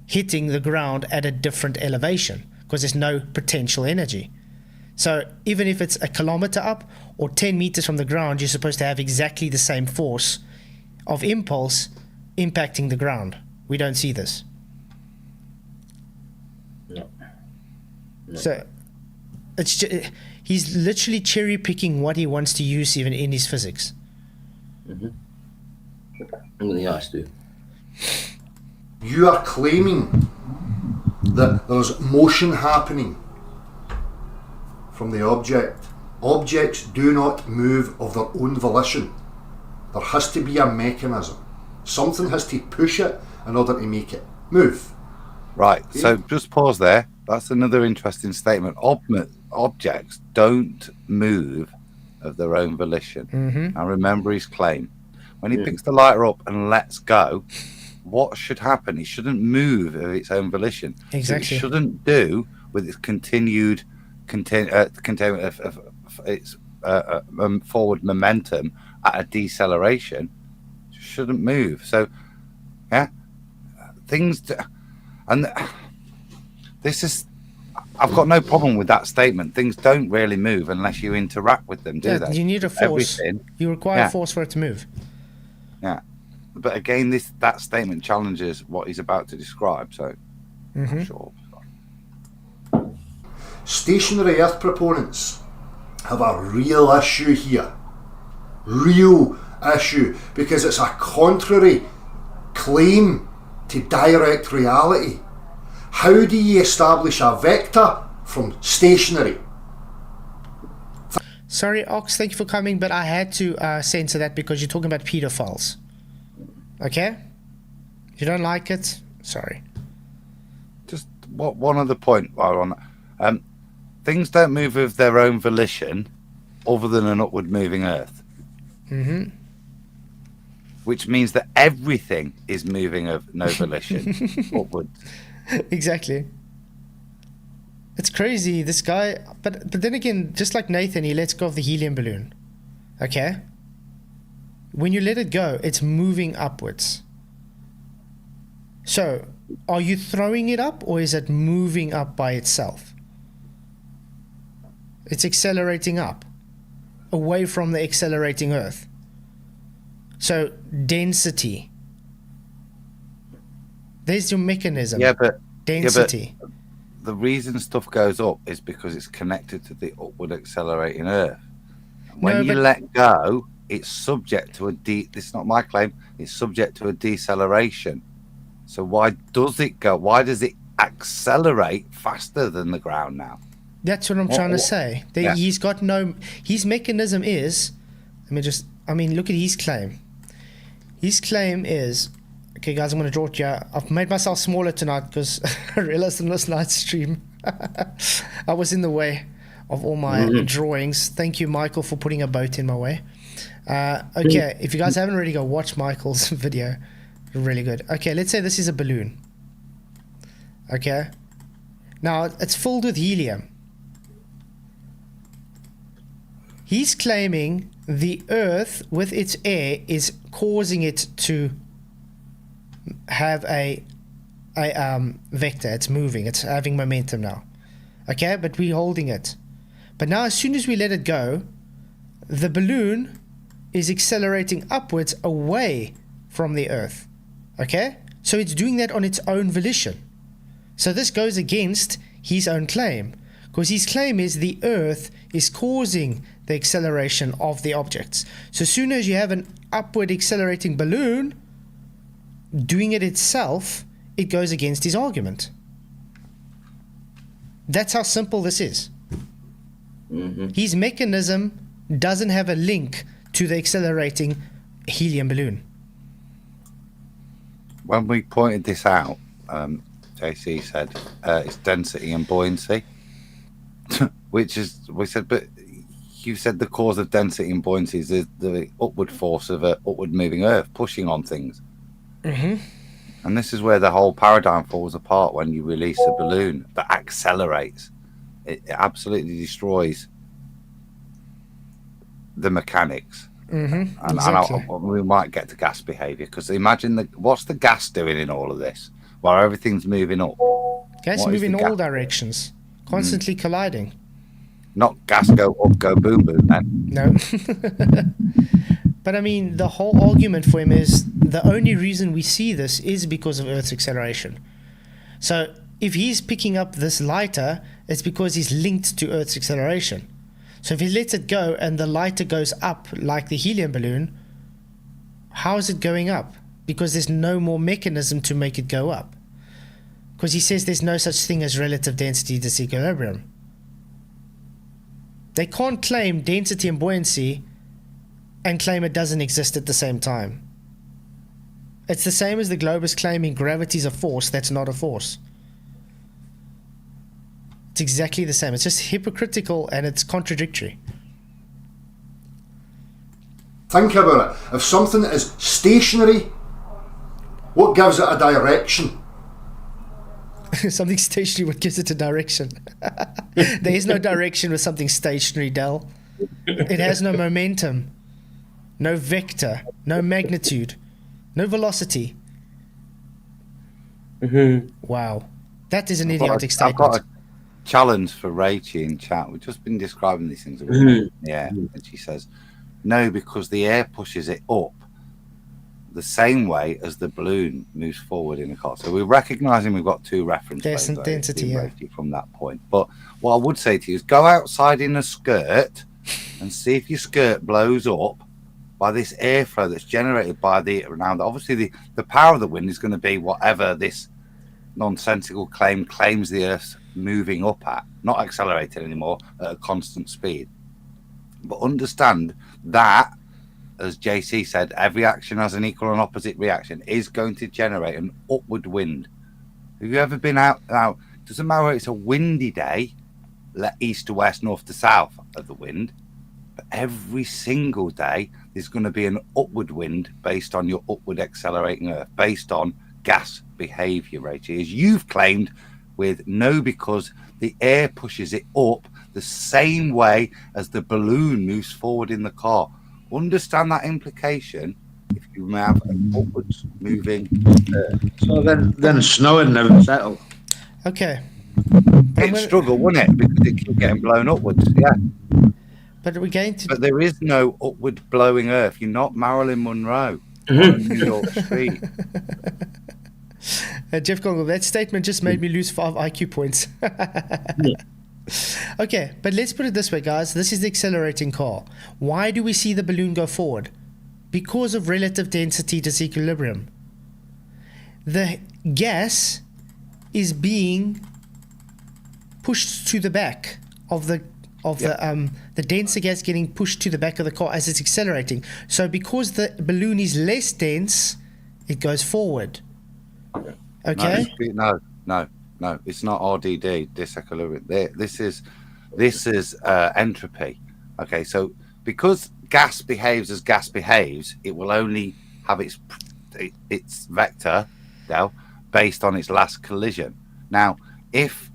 hitting the ground at a different elevation because there's no potential energy. So even if it's a kilometer up or 10 meters from the ground, you're supposed to have exactly the same force of impulse impacting the ground. We don't see this.
No.
So it's he's literally cherry picking what he wants to use even in his physics.
And the ice do.
You are claiming that there's motion happening from the object. Objects do not move of their own volition. There has to be a mechanism. Something has to push it in order to make it move.
Right, so just pause there. That's another interesting statement. Objects don't move of their own volition. Now remember his claim. When he picks the lighter up and lets go, what should happen? It shouldn't move of its own volition.
Exactly.
So it shouldn't do with its continued containment of its forward momentum at a deceleration. It shouldn't move. So, yeah, this is. I've got no problem with that statement. Things don't really move unless you interact with them, do they?
You need a force. You require force for it to move.
Yeah. But again, that statement challenges what he's about to describe, so I'm sure.
Stationary Earth proponents have a real issue here. Real issue, because it's a contrary claim to direct reality. How do you establish a vector from stationary?
Sorry, Ox, thank you for coming, but I had to censor that because you're talking about pedophiles. Okay? If you don't like it, sorry.
Just one other point while we're on that. Things don't move of their own volition other than an upward moving Earth. Which means that everything is moving of no volition upwards.
Exactly. It's crazy, this guy. But then again, just like Nathan, he lets go of the helium balloon. Okay? When you let it go, it's moving upwards. So, are you throwing it up or is it moving up by itself? It's accelerating up, away from the accelerating Earth. So, density. There's your mechanism.
Yeah, but
density.
Yeah, but the reason stuff goes up is because it's connected to the upward accelerating Earth. When you let go, it's subject to this is not my claim, it's subject to a deceleration. So why does it go? Why does it accelerate faster than the ground now?
That's what I'm trying to say. He's got his mechanism is, look at his claim. His claim is, okay guys, I'm going to draw it here. I've made myself smaller tonight because I realized in last night's stream I was in the way of all my drawings. Thank you, Michael, for putting a boat in my way. Okay, if you guys haven't already, go watch Michael's video. Really good. Okay, let's say this is a balloon. Okay. Now, it's filled with helium. He's claiming the Earth, with its air, is causing it to have a vector. It's moving. It's having momentum now. Okay, but we're holding it. But now, as soon as we let it go, the balloon is accelerating upwards away from the Earth. Okay? So it's doing that on its own volition. So this goes against his own claim. Because his claim is the Earth is causing the acceleration of the objects. So as soon as you have an upward accelerating balloon doing it itself, it goes against his argument. That's how simple this is. His mechanism doesn't have a link to the accelerating helium balloon.
When we pointed this out, JC said it's density and buoyancy, which is, we said, but you said the cause of density and buoyancy is the upward force of an upward moving Earth pushing on things. And this is where the whole paradigm falls apart when you release a balloon that accelerates. It absolutely destroys the mechanics.
Exactly.
And we might get to gas behavior, because imagine what's the gas doing in all of this while everything's moving up?
Gas
What
move
is
in
the
all
gas?
directions, constantly colliding.
Not gas go up, go boom, boom, then.
No. But I mean, the whole argument for him is the only reason we see this is because of Earth's acceleration. So if he's picking up this lighter, it's because he's linked to Earth's acceleration. So if he lets it go and the lighter goes up like the helium balloon, how is it going up? Because there's no more mechanism to make it go up. Because he says there's no such thing as relative density disequilibrium. They can't claim density and buoyancy and claim it doesn't exist at the same time. It's the same as the globus claiming gravity's a force that's not a force. It's exactly the same. It's just hypocritical and it's contradictory.
Think about it. If something is stationary, what gives it a direction?
Something stationary, what gives it a direction? There is no direction with something stationary, Del. It has no momentum, no vector, no magnitude, no velocity. Wow. That is an idiotic
I've got
statement.
a challenge for Rachel in chat. We've just been describing these things. Yeah. And she says, no, because the air pushes it up the same way as the balloon moves forward in the car. So we're recognizing we've got two reference
There's
frames
density, yeah.
from that point. But what I would say to you is go outside in a skirt and see if your skirt blows up by this airflow that's generated by the around. Obviously, the power of the wind is going to be whatever this nonsensical claim claims the Earth's moving up at, not accelerated anymore at a constant speed. But understand that, as JC said, every action has an equal and opposite reaction, is going to generate an upward wind. Have you ever been out? Now, doesn't matter whether it's a windy day, east to west, north to south of the wind, but every single day there's going to be an upward wind based on your upward accelerating Earth, based on gas behavior, Rachel, as you've claimed with no, because the air pushes it up the same way as the balloon moves forward in the car. Understand that implication if you have an upwards moving Earth.
So then snowing never settle.
Okay.
It'd struggle, wouldn't it? Because it keeps getting blown upwards, yeah.
But we're going to...
But there is no upward blowing Earth. You're not Marilyn Monroe on New York Street.
Jeff Goggle, that statement just made me lose 5 IQ points. Okay, but let's put it this way, guys. This is the accelerating car. Why do we see the balloon go forward? Because of relative density disequilibrium. The gas is being pushed to the back of the denser gas getting pushed to the back of the car as it's accelerating. So because the balloon is less dense, it goes forward. Okay?
No, it's not RDD, disequilibrium. This is entropy. Okay, so because gas behaves as gas behaves, it will only have its vector now based on its last collision. Now, if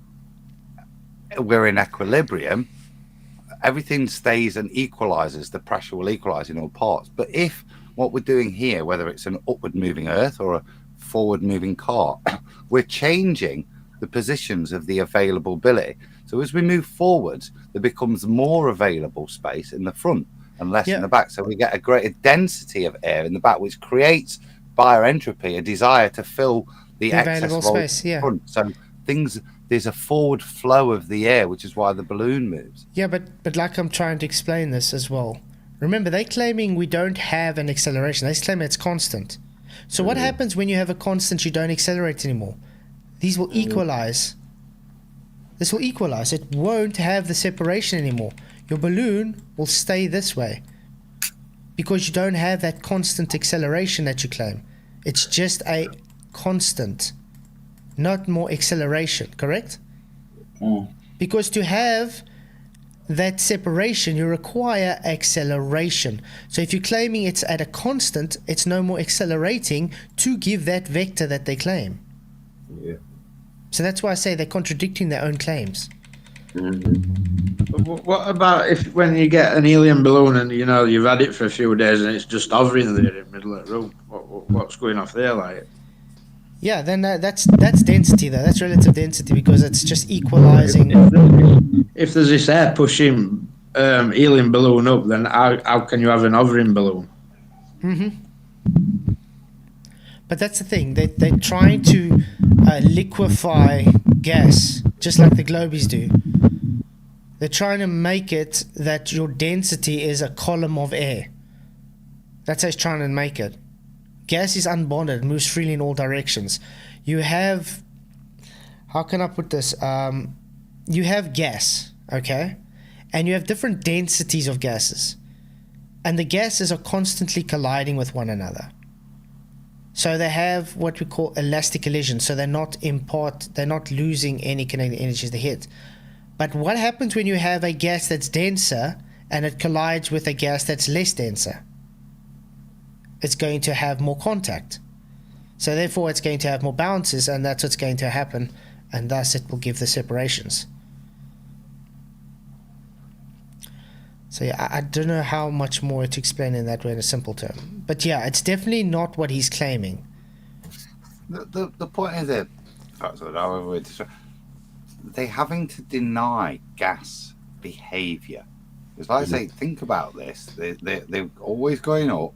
we're in equilibrium, everything stays and equalizes. The pressure will equalize in all parts. But if what we're doing here, whether it's an upward moving Earth or a forward moving car, we're changing the positions of the availability. So as we move forwards, there becomes more available space in the front and less in the back. So we get a greater density of air in the back, which creates bioentropy, a desire to fill the excess
available
volume
space.
in front. So there's a forward flow of the air, which is why the balloon moves.
Yeah, but like I'm trying to explain this as well. Remember, they're claiming we don't have an acceleration. They're claiming it's constant. So what happens when you have a constant, you don't accelerate anymore? These will equalize. This will equalize. It won't have the separation anymore. Your balloon will stay this way because you don't have that constant acceleration that you claim. It's just a constant, not more acceleration, correct? Because to have that separation, you require acceleration. So if you're claiming it's at a constant, it's no more accelerating to give that vector that they claim.
Yeah.
So that's why I say they're contradicting their own claims.
What about if when you get an helium balloon and you've had it for a few days and it's just hovering there in the middle of the room? What's going off there like?
Yeah, then that's density though. That's relative density because it's just equalizing.
If there's this air pushing helium balloon up, then how can you have an hovering balloon?
But that's the thing. They're trying to liquefy gas, just like the globies do. They're trying to make it that your density is a column of air. That's how it's trying to make it. Gas is unbonded, it moves freely in all directions. You have, how can I put this? You have gas, okay? And you have different densities of gases. And the gases are constantly colliding with one another. So they have what we call elastic collision. So they're not losing any kinetic energy as they hit. But what happens when you have a gas that's denser and it collides with a gas that's less denser? It's going to have more contact. So therefore it's going to have more bounces, and that's what's going to happen, and thus it will give the separations. So yeah, I don't know how much more to explain in that way in a simple term. But yeah, it's definitely not what he's claiming.
The point is that they're having to deny gas behavior. Because like I say, think about this. They're always going up.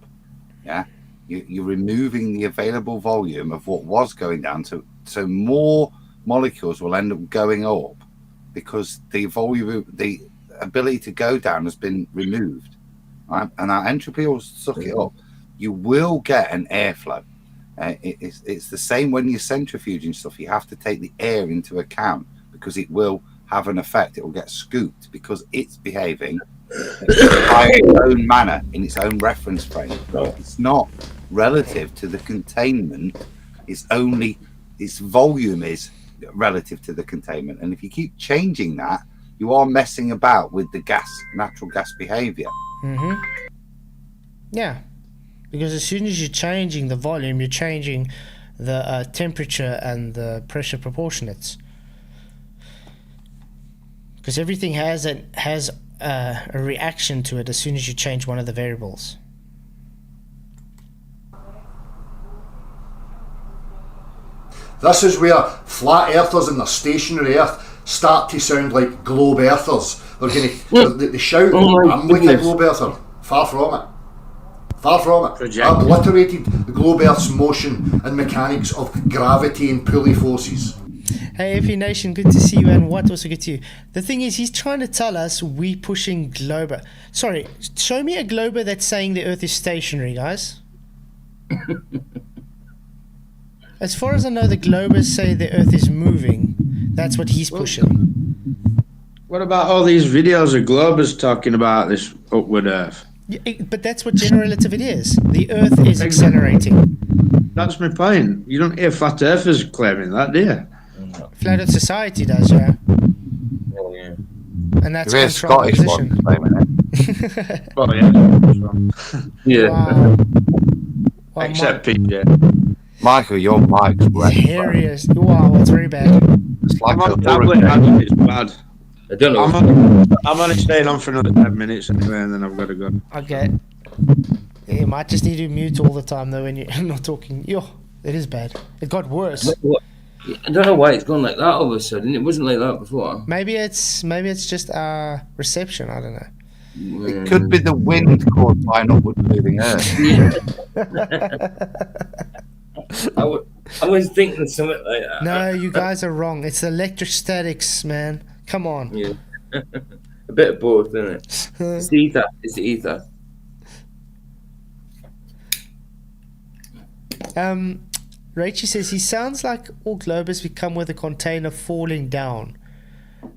Yeah, you're removing the available volume of what was going down, so more molecules will end up going up because the volume, the ability to go down has been removed, right? And our entropy will suck it up. You will get an airflow. It's the same when you're centrifuging stuff. You have to take the air into account because it will have an effect. It will get scooped because it's behaving by its own manner in its own reference frame. It's not relative to the containment. It's only its volume is relative to the containment. And if you keep changing that, you are messing about with the natural gas behavior.
Yeah, because as soon as you're changing the volume, you're changing the temperature and the pressure proportionates. Because everything has a reaction to it as soon as you change one of the variables.
This is where flat earthers and their stationary earth start to sound like globe earthers. They're going to they shout, I'm like a globe earther. Far from it. Far from it. I obliterated the globe earth's motion and mechanics of gravity and pulley forces.
Hey, FE Nation, good to see you, and what also good to you. The thing is, he's trying to tell us we pushing globe. Sorry, show me a globe that's saying the Earth is stationary, guys. As far as I know, the globers say the Earth is moving. That's what he's pushing.
What about all these videos of globers talking about this upward Earth?
Yeah, but that's what general relativity is. The Earth is accelerating.
That's my point. You don't hear flat earthers claiming that, do you?
Flat Earth Society does, yeah.
Oh, yeah.
And that's
There is Scottish one claiming it.
Well, yeah.
Yeah.
Wow. Wow,
Except PJ.
Michael, your mic's wet.
Hilarious. Wow, it's very bad.
It's like
I'm on
a
tablet
hurricane.
and it's bad.
I don't know.
I'm only staying on for another 10 minutes anyway, and then I've got to go.
Okay. You might just need to mute all the time though when you're not talking. Yo, it is bad. It got worse.
I don't know why it's gone like that all of a sudden. It wasn't like that before.
Maybe it's just reception. I don't know.
It could be the wind caused by an upward moving Earth.
I was thinking of something like that.
No, you guys are wrong. It's electrostatics, man. Come on.
Yeah. A bit of both, isn't it? It's ether. It's ether.
Rachel says he sounds like all globes become with a container falling down.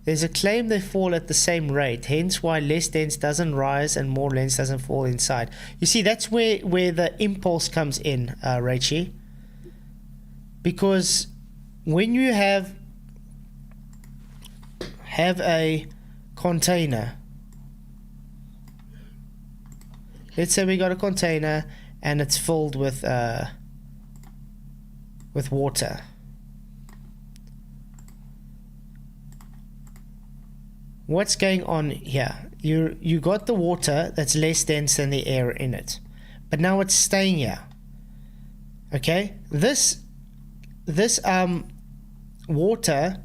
There's a claim they fall at the same rate, hence why less dense doesn't rise and more dense doesn't fall inside. You see, that's where the impulse comes in, Rachel. Because when you have a container, let's say we got a container and it's filled with water. What's going on here? You got the water that's less dense than the air in it, but now it's staying here. Okay, this water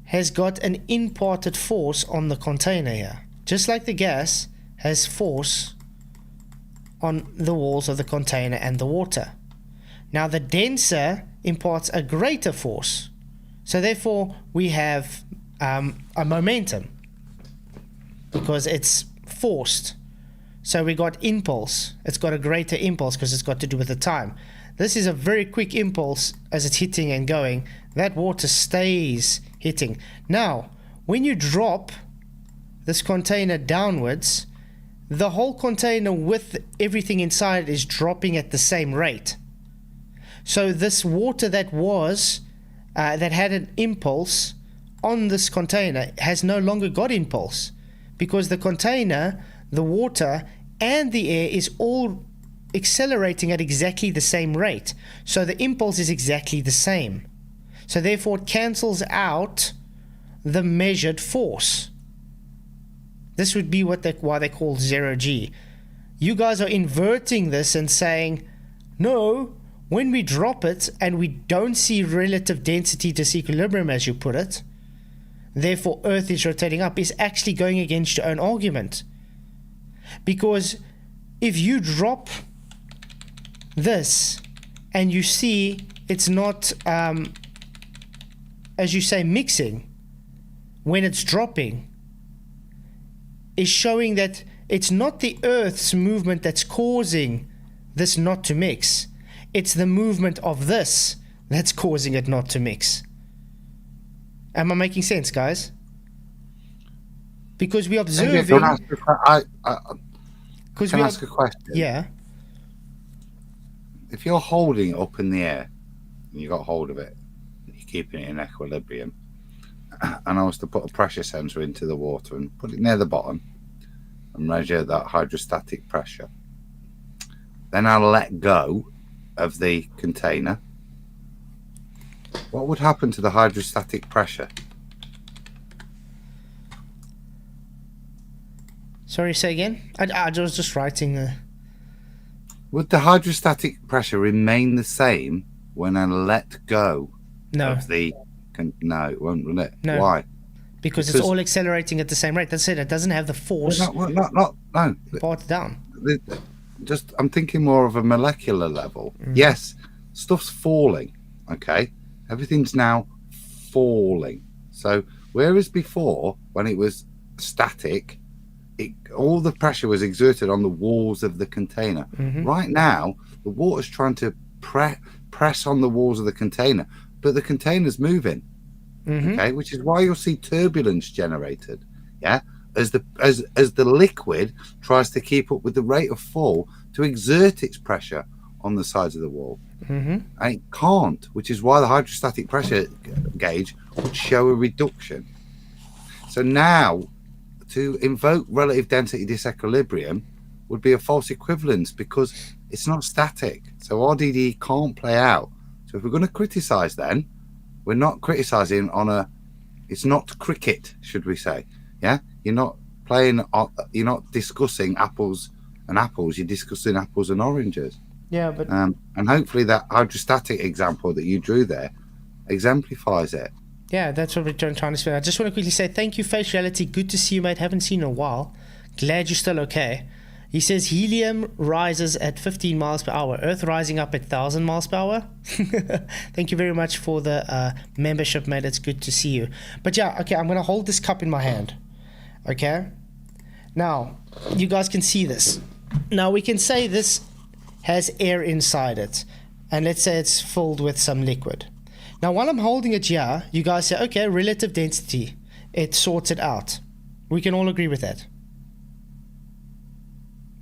has got an imparted force on the container here, just like the gas has force on the walls of the container and the water. Now the denser imparts a greater force, so therefore we have a momentum because it's forced. So we got impulse. It's got a greater impulse because it's got to do with the time. This is a very quick impulse as it's hitting and going. That water stays hitting. Now, when you drop this container downwards, the whole container with everything inside is dropping at the same rate. So this water that had an impulse on this container has no longer got impulse, because the container, the water and the air is all accelerating at exactly the same rate. So the impulse is exactly the same. So therefore it cancels out the measured force. This would be why they call 0G. You guys are inverting this and saying, no, when we drop it and we don't see relative density disequilibrium, as you put it, therefore Earth is rotating up, is actually going against your own argument. Because if you drop this and you see it's not, as you say, mixing, when it's dropping, is showing that it's not the Earth's movement that's causing this not to mix. It's the movement of this that's causing it not to mix. Am I making sense, guys? Because we're observing...
Can I ask a question?
Yeah.
If you're holding it up in the air, and you got hold of it, and you're keeping it in equilibrium, and I was to put a pressure sensor into the water and put it near the bottom and measure that hydrostatic pressure, then I'll let go of the container, what would happen to the hydrostatic pressure?
Sorry, say again? I was just writing.
Would the hydrostatic pressure remain the same when I let go of the... No, it won't, will it?
No.
Why?
Because it's all accelerating at the same rate. That's it. It doesn't have the force.
No.
Part down.
I'm thinking more of a molecular level. Yes, stuff's falling. Okay, everything's now falling. So whereas before, when it was static, all the pressure was exerted on the walls of the container. Right now, the water's trying to press on the walls of the container, but the container's moving. Okay, which is why you'll see turbulence generated. Yeah, as the liquid tries to keep up with the rate of fall to exert its pressure on the sides of the wall. And it can't, which is why the hydrostatic pressure gauge would show a reduction. So now, to invoke relative density disequilibrium would be a false equivalence because it's not static. So RDD can't play out. So if we're going to criticize, then we're not criticizing it's not cricket, should we say? Yeah, you're not discussing apples and apples. You're discussing apples and oranges.
Yeah, but
and hopefully that hydrostatic example that you drew there exemplifies it.
Yeah, that's what we're trying to say. I just want to quickly say thank you, Face Reality. Good to see you, mate. Haven't seen you in a while. Glad you're still okay. He says helium rises at 15 miles per hour. Earth rising up at 1,000 miles per hour. Thank you very much for the membership, mate. It's good to see you. But yeah, okay, I'm going to hold this cup in my hand. Okay? Now, you guys can see this. Now, we can say this has air inside it. And let's say it's filled with some liquid. Now, while I'm holding it here, you guys say, okay, relative density. It sorts it out. We can all agree with that.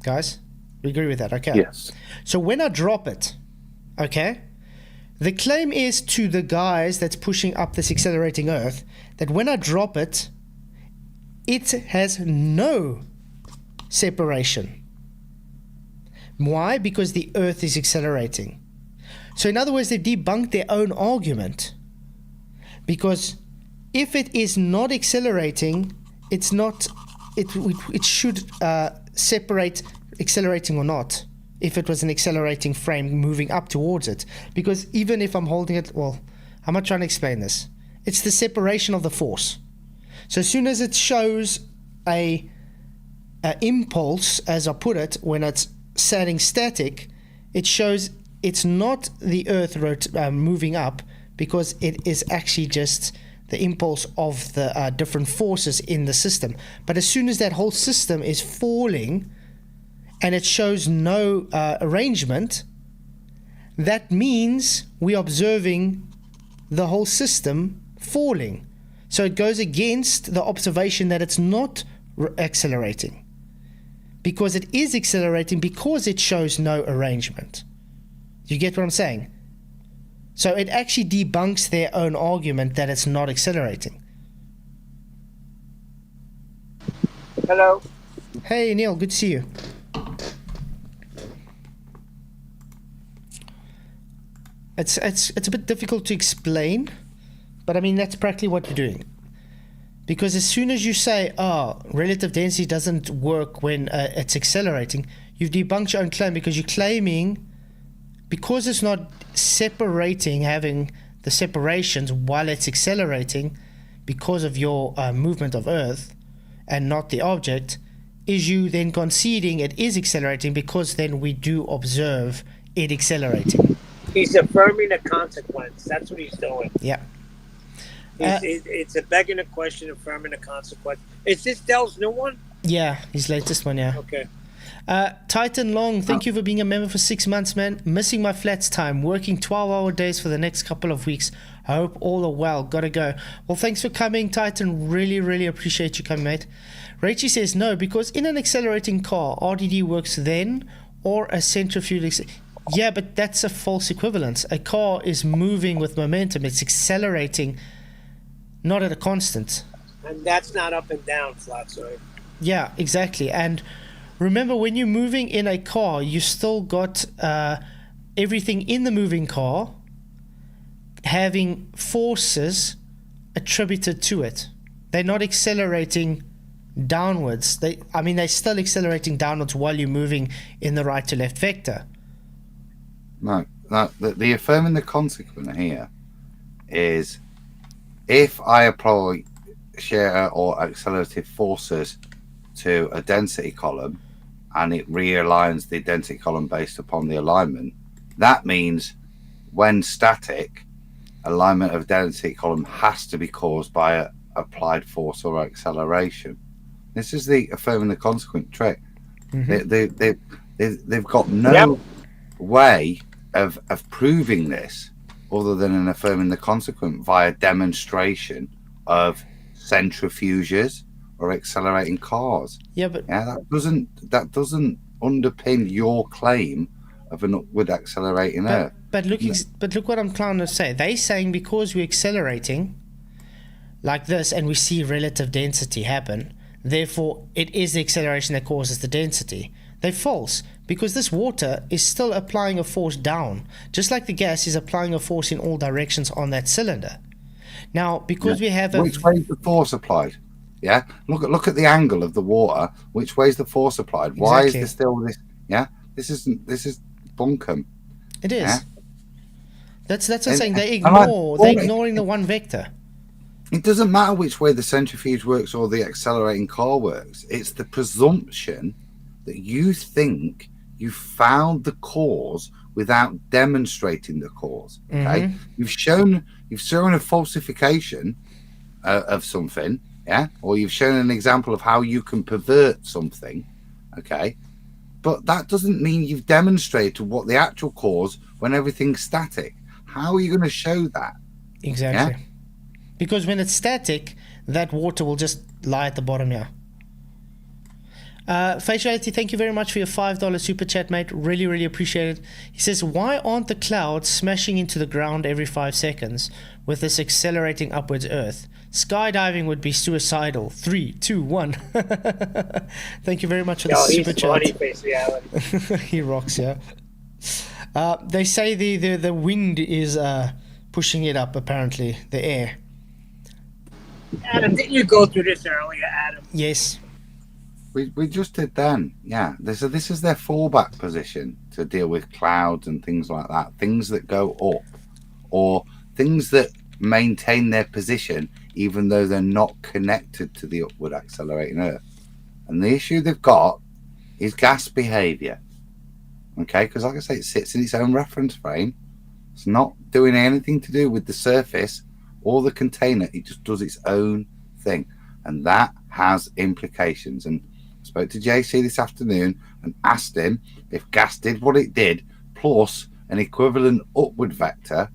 Guys, we agree with that, okay?
Yes.
So when I drop it, okay, the claim is to the guys that's pushing up this accelerating Earth that when I drop it, it has no separation. Why? Because the Earth is accelerating. So in other words, they've debunked their own argument. Because if it is not accelerating, it's not, it should separate accelerating or not, if it was an accelerating frame moving up towards it. Because even if I'm holding it, well, how am I trying to explain this? It's the separation of the force. So as soon as it shows a impulse, as I put it, when it's standing static, it shows it's not the Earth moving up, because it is actually just the impulse of the different forces in the system. But as soon as that whole system is falling and it shows no arrangement, that means we're observing the whole system falling. So it goes against the observation that it's not accelerating, because it is accelerating because it shows no arrangement. Do you get what I'm saying? So it actually debunks their own argument that it's not accelerating.
Hello.
Hey Neil, good to see you. It's a bit difficult to explain, but I mean that's practically what we're doing. Because as soon as you say, relative density doesn't work when it's accelerating, you've debunked your own claim, because you're claiming because it's not separating, having the separations while it's accelerating because of your movement of Earth and not the object, is you then conceding it is accelerating because then we do observe it accelerating.
He's affirming a consequence. That's what he's doing.
Yeah.
It's a begging a question, affirming a consequence. Is this Dell's new one?
Yeah, his latest one, yeah.
Okay.
Titan Long, thank you for being a member for 6 months, man. Missing my flats time, working 12-hour days for the next couple of weeks. I hope all are well. Gotta go. Well, thanks for coming, Titan. Really, really appreciate you coming, mate. Rachie says no, because in an accelerating car, RDD works then, or a centrifugal. Yeah, but that's a false equivalence. A car is moving with momentum. It's accelerating, not at a constant.
And that's not up and down, Flatzoid.
Yeah, exactly. And remember, when you're moving in a car, you still got everything in the moving car having forces attributed to it. They're not accelerating downwards. They're still accelerating downwards while you're moving in the right to left vector.
No, the affirming the consequent here is if I apply shear or accelerative forces to a density column and it realigns the density column based upon the alignment, that means when static, alignment of density column has to be caused by a applied force or acceleration. This is the affirming the consequent trick. They've got no way of proving this other than an affirming the consequent via demonstration of centrifuges or accelerating cars. That doesn't underpin your claim of an upward accelerating Earth.
But look what I'm trying to say. They're saying because we're accelerating like this and we see relative density happen, therefore it is the acceleration that causes the density. They're false, because this water is still applying a force down, just like the gas is applying a force in all directions on that cylinder. Now, because we have
which way is the force applied? Yeah, look at the angle of the water. Which way is the force applied? Why is there still this? Yeah, this is bunkum.
It is.
Yeah?
That's what I'm saying. They're ignoring the one vector.
It doesn't matter which way the centrifuge works or the accelerating car works. It's the presumption that you think you found the cause without demonstrating the cause. Okay, you've shown a falsification of something, yeah, or you've shown an example of how you can pervert something. Okay, but that doesn't mean you've demonstrated what the actual cause when everything's static. How are you going to show that?
Exactly.
Yeah?
Because when it's static, that water will just lie at the bottom here. Faciality, thank you very much for your $5 super chat, mate. Really, really appreciate it. He says, why aren't the clouds smashing into the ground every 5 seconds with this accelerating upwards Earth? Skydiving would be suicidal. 3, 2, 1. Thank you very much for the super chat.
He's funny, Faciality.
He rocks, yeah. They say the wind is pushing it up, apparently, the air.
Adam, didn't you go through this earlier, Adam?
Yes.
We just did then, yeah. So this is their fallback position to deal with clouds and things like that. Things that go up, or things that maintain their position even though they're not connected to the upward accelerating Earth. And the issue they've got is gas behavior. Okay, because like I say, it sits in its own reference frame. It's not doing anything to do with the surface or the container. It just does its own thing, and that has implications. And I spoke to JC this afternoon and asked him if gas did what it did, plus an equivalent upward vector,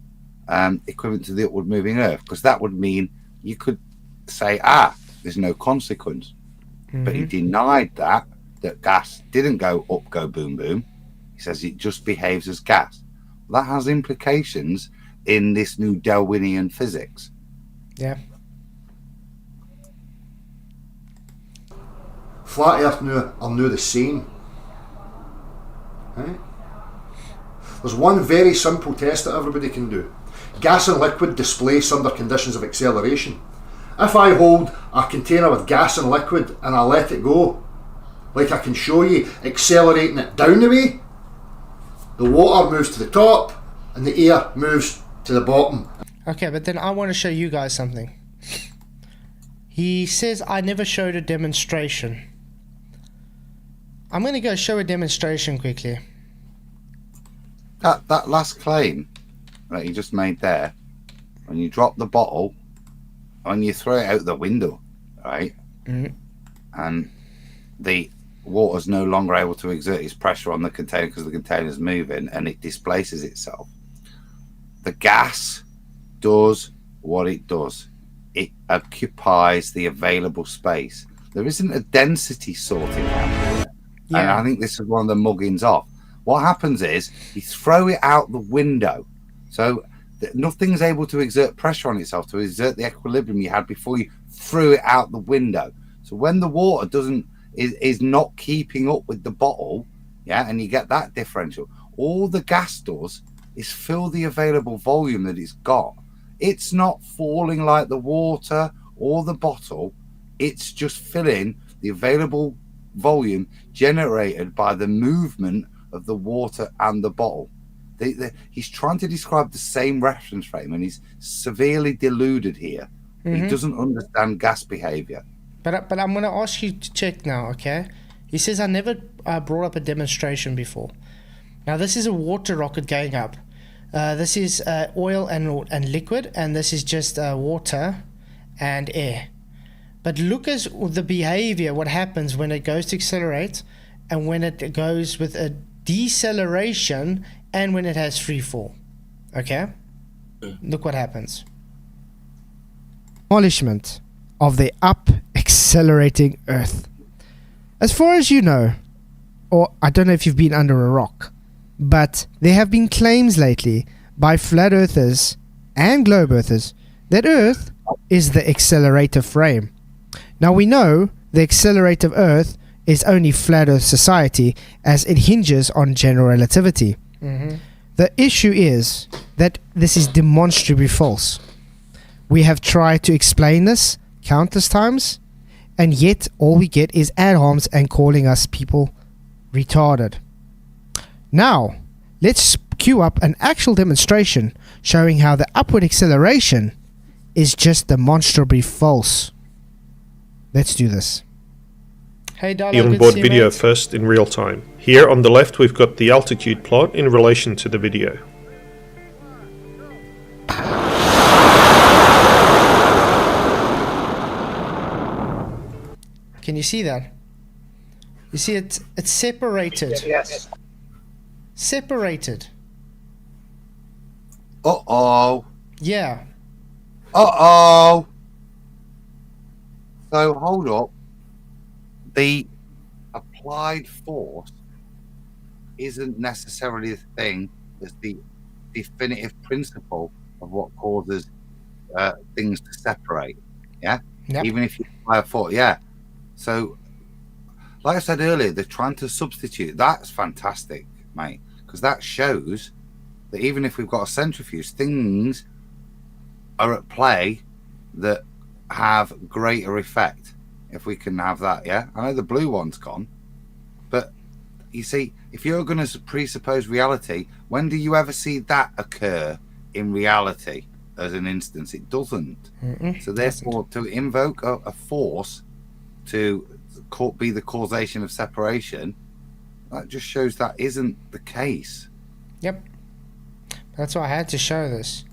equivalent to the upward moving Earth, because that would mean you could say, there's no consequence. But he denied that gas didn't go up, go boom, boom. He says it just behaves as gas. That has implications in this new Darwinian physics.
Yeah.
Flat Earth are now the same. Right? There's one very simple test that everybody can do. Gas and liquid displace under conditions of acceleration. If I hold a container with gas and liquid and I let it go, like I can show you, accelerating it down the way, the water moves to the top and the air moves to the bottom.
Okay, but then I want to show you guys something. He says I never showed a demonstration. I'm going to go show a demonstration quickly.
That last claim that you just made there, when you drop the bottle, when you throw it out the window, right, and the water's no longer able to exert its pressure on the container because the container's moving and it displaces itself. The gas does what it does. It occupies the available space. There isn't a density sorting out here. Yeah. And I think this is one of the muggings off. What happens is you throw it out the window. So nothing's able to exert pressure on itself to exert the equilibrium you had before you threw it out the window. So when the water is not keeping up with the bottle, yeah, and you get that differential, all the gas does is fill the available volume that it's got. It's not falling like the water or the bottle. It's just filling the available volume generated by the movement of the water and the bottle. He's trying to describe the same reference frame, and he's severely deluded here. He doesn't understand gas behavior.
But I'm going to ask you to check now, okay? He says I never brought up a demonstration before. Now this is a water rocket going up. This is oil and liquid, and this is just water and air. But look at the behavior, what happens when it goes to accelerate and when it goes with a deceleration and when it has free fall. Okay? Look what happens. Demolishment of the up accelerating Earth. As far as you know, or I don't know if you've been under a rock, but there have been claims lately by flat earthers and globe earthers that Earth is the accelerator frame. Now we know the accelerator of Earth is only flat Earth society as it hinges on general relativity. The issue is that this is demonstrably false. We have tried to explain this countless times, and yet all we get is ad homs and calling us people retarded. Now, let's queue up an actual demonstration showing how the upward acceleration is just demonstrably false. Let's do this. Hey,
the
Dala, good to
onboard
see you,
video
mate.
first in real time. Here on the left, we've got the altitude plot in relation to the video.
Can you see that? You see it's separated.
Yes.
Separated.
Uh-oh.
Yeah.
Uh-oh. So, hold up. The applied force isn't necessarily the thing that's the definitive principle of what causes things to separate. Yeah?
Yep.
Even if you apply a force, yeah. So, like I said earlier, they're trying to substitute. That's fantastic, mate, because that shows that even if we've got a centrifuge, things are at play that have greater effect. If we can have that, yeah. I know the blue one's gone, but you see, if you're going to presuppose reality, when do you ever see that occur in reality? As an instance, it doesn't. So therefore, to invoke a force to be the causation of separation, that just shows that isn't the case.
Yep. That's why I had to show this.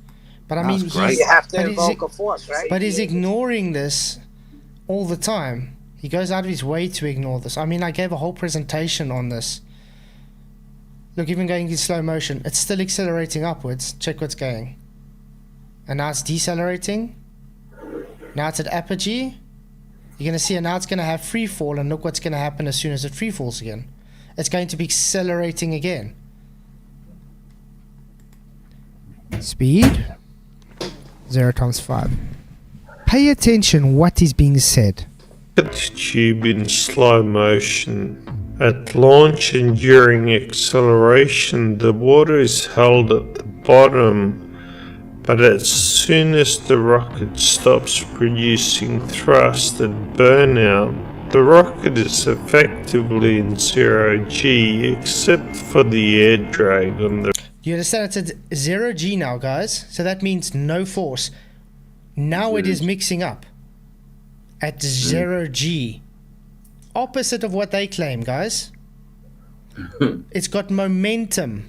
But I
That's
mean,
great.
he's,
You have to
but he's-
invoke a force, right?
but he's ignoring this all the time. He goes out of his way to ignore this. I mean, I gave a whole presentation on this. Look, even going in slow motion, it's still accelerating upwards. Check what's going. And now it's decelerating. Now it's at apogee. You're going to see it now. It's going to have free fall, and look what's going to happen as soon as it free falls again. It's going to be accelerating again. Speed 0 times 5. Pay attention what is being said.
At the tube in slow motion. At launch and during acceleration, the water is held at the bottom, but as soon as the rocket stops producing thrust at burnout, the rocket is effectively in 0G except for the air drag on the...
Do you understand? It's at 0G now, guys. So that means no force. Now it is mixing up at 0G. Opposite of what they claim, guys. It's got momentum.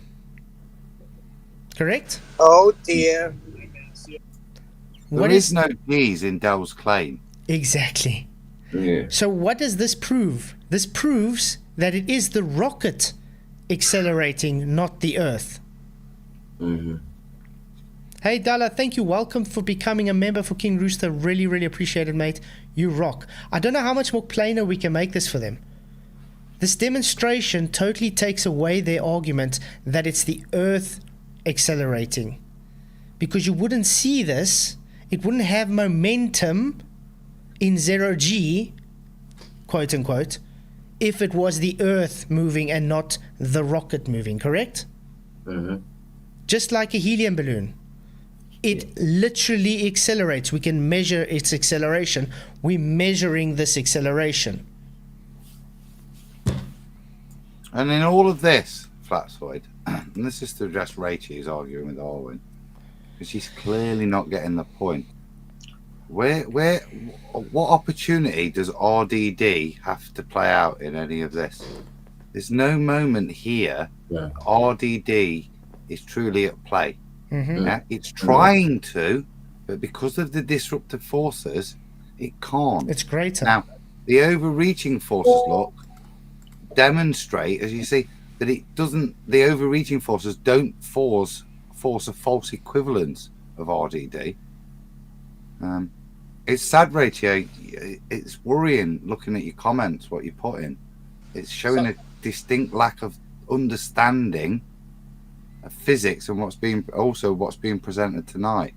Correct?
Oh dear.
There is no G's in Dell's claim.
Exactly.
Yeah.
So what does this prove? This proves that it is the rocket accelerating, not the Earth. Hey Dala, thank you. Welcome for becoming a member for King Rooster. Really, really appreciate it, mate. You rock. I don't know how much more plainer we can make this for them. This demonstration totally takes away their argument that it's the Earth accelerating. Because you wouldn't see this, it wouldn't have momentum in 0G, quote unquote, if it was the Earth moving and not the rocket moving, correct? Just like a helium balloon. It literally accelerates. We can measure its acceleration. We're measuring this acceleration.
And in all of this, Flatzoid, and this is to address Rachel, who's arguing with Arwen, because she's clearly not getting the point. What opportunity does RDD have to play out in any of this? There's no moment here
Yeah.
RDD is truly at play.
Mm-hmm.
Yeah? It's trying to, but because of the disruptive forces, it can't.
It's greater.
Now, the overreaching forces, look, demonstrate, as you see, that it doesn't. The overreaching forces don't force a false equivalence of RDD. It's sad, Rachel. It's worrying looking at your comments, what you put in. It's showing a distinct lack of understanding of physics and what's being presented tonight.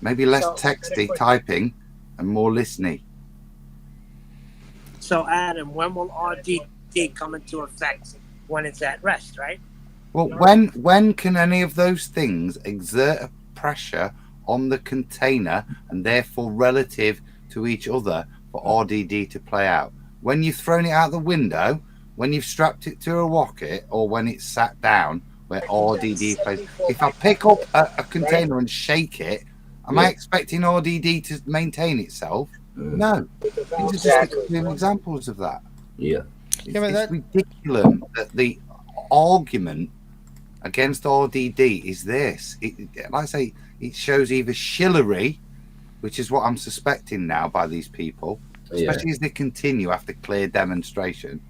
Maybe less texty typing and more listening.
So Adam, when will RDD come into effect? When it's at rest, right?
Well, when can any of those things exert a pressure on the container and therefore relative to each other for RDD to play out? When you've thrown it out the window, when you've strapped it to a rocket, or when it's sat down where RDD plays. If I pick up a container and shake it, am I expecting RDD to maintain itself? No, these are just
Exactly.
extreme examples of that.
Yeah.
Yeah, but
It's
that-
ridiculous that the argument against RDD is this. Like I say, it shows either shillery, which is what I'm suspecting now by these people, especially as they continue after clear demonstration,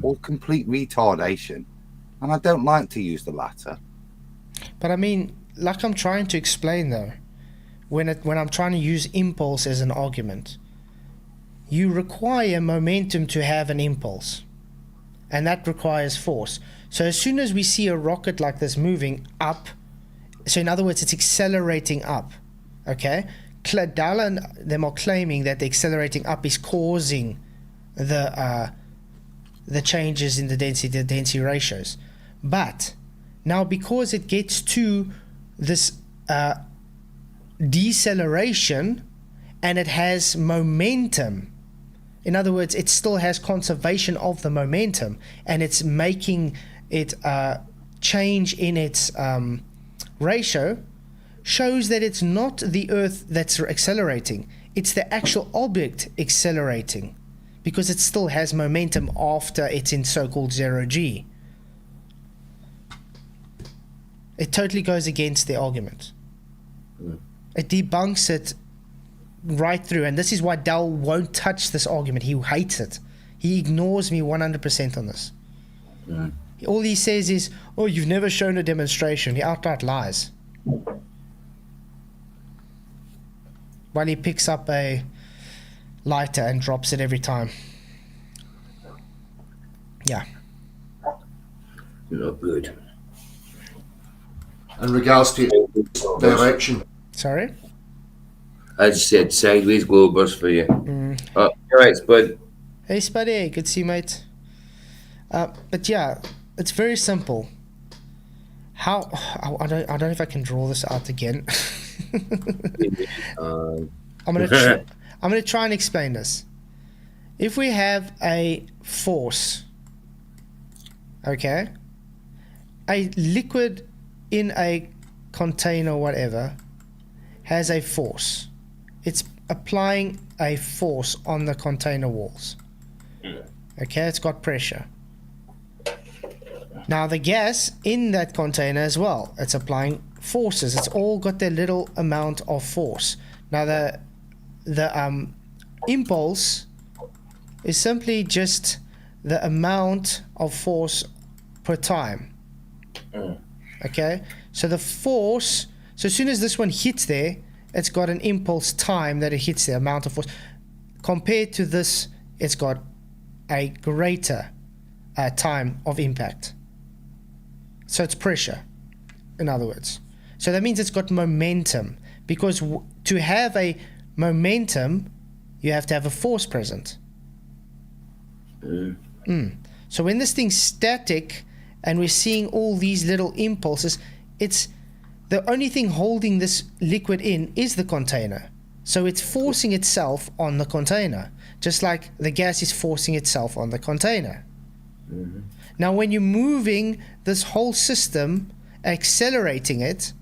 or complete retardation. And I don't like to use the latter.
But I mean, like I'm trying to explain though, when I'm trying to use impulse as an argument, you require momentum to have an impulse, and that requires force. So as soon as we see a rocket like this moving up, so in other words, it's accelerating up, okay? Dalla and them are claiming that the accelerating up is causing the changes in the density ratios. But now because it gets to this deceleration and it has momentum, in other words, it still has conservation of the momentum, and it's making it change in its ratio, shows that it's not the Earth that's accelerating, it's the actual object accelerating, because it still has momentum after it's in so-called 0G. It totally goes against the argument. It debunks it right through, and this is why Dell won't touch this argument. He hates it. He ignores me 100% on this. All he says is, oh, you've never shown a demonstration. He outright lies. While he picks up a lighter and drops it every time. Yeah.
Not good.
In regards to direction,
Sorry?
I just said sideways globers for you. Oh, all right, Spud.
Hey, Spuddy. Good to see you, mate. But yeah, it's very simple. How... I don't know if I can draw this out again. I'm gonna try and explain this. If we have a force, okay, a liquid in a container or whatever has a force. It's applying a force on the container walls. Okay, it's got pressure. Now the gas in that container as well, it's applying forces. It's all got their little amount of force. Now the impulse is simply just the amount of force per time. Okay, so the force, so as soon as this one hits there, it's got an impulse time that it hits the amount of force. Compared to this, it's got a greater time of impact. So it's pressure, in other words. So that means it's got momentum, because to have a momentum, you have to have a force present. So when this thing's static and we're seeing all these little impulses, it's the only thing holding this liquid in is the container. So it's forcing itself on the container, just like the gas is forcing itself on the container. Now when you're moving this whole system, accelerating it,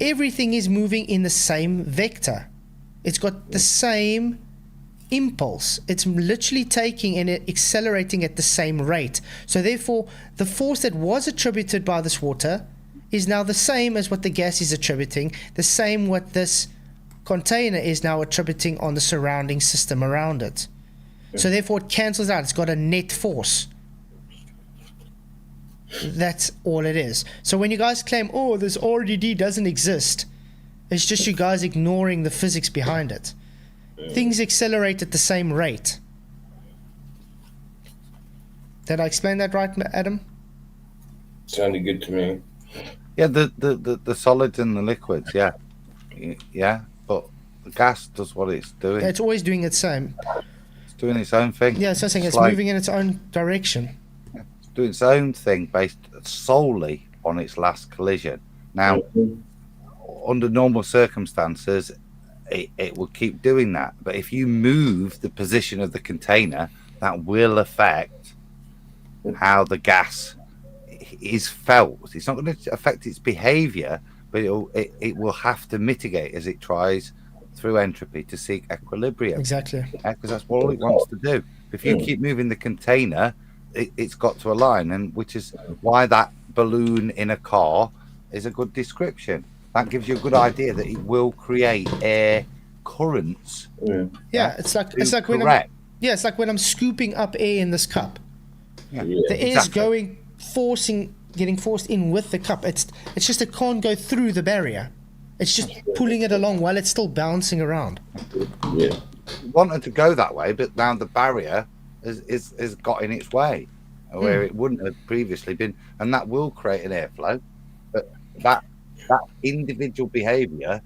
everything is moving in the same vector. It's got the same impulse. It's literally taking and accelerating at the same rate. So therefore, the force that was attributed by this water is now the same as what the gas is attributing, the same what this container is now attributing on the surrounding system around it. So therefore, it cancels out. It's got a net force. That's all it is. So when you guys claim, oh, this RDD doesn't exist, it's just you guys ignoring the physics behind it. Things accelerate at the same rate. Did I explain that right, Adam?
Sounded good to me.
Yeah, the solids and the liquids, yeah. Yeah, but the gas does what it's doing.
Yeah, it's always doing its same.
It's doing its own thing.
Yeah, it's saying it's
like
moving in its own direction.
It's doing its own thing based solely on its last collision. Now, under normal circumstances, it will keep doing that. But if you move the position of the container, that will affect how the gas is felt. It's not going to affect its behavior, but it will have to mitigate as it tries through entropy to seek equilibrium.
Exactly.
Because that's all it wants to do. If you keep moving the container, it's got to align, and which is why that balloon in a car is a good description. That gives you a good idea that it will create air currents.
Yeah, it's like when I'm scooping up air in this cup.
Yeah.
The air is getting forced in with the cup. It's just it can't go through the barrier. It's just pulling it along while it's still bouncing around.
Yeah.
It wanted to go that way, but now the barrier is got in its way, where it wouldn't have previously been, and that will create an airflow. But that individual behaviour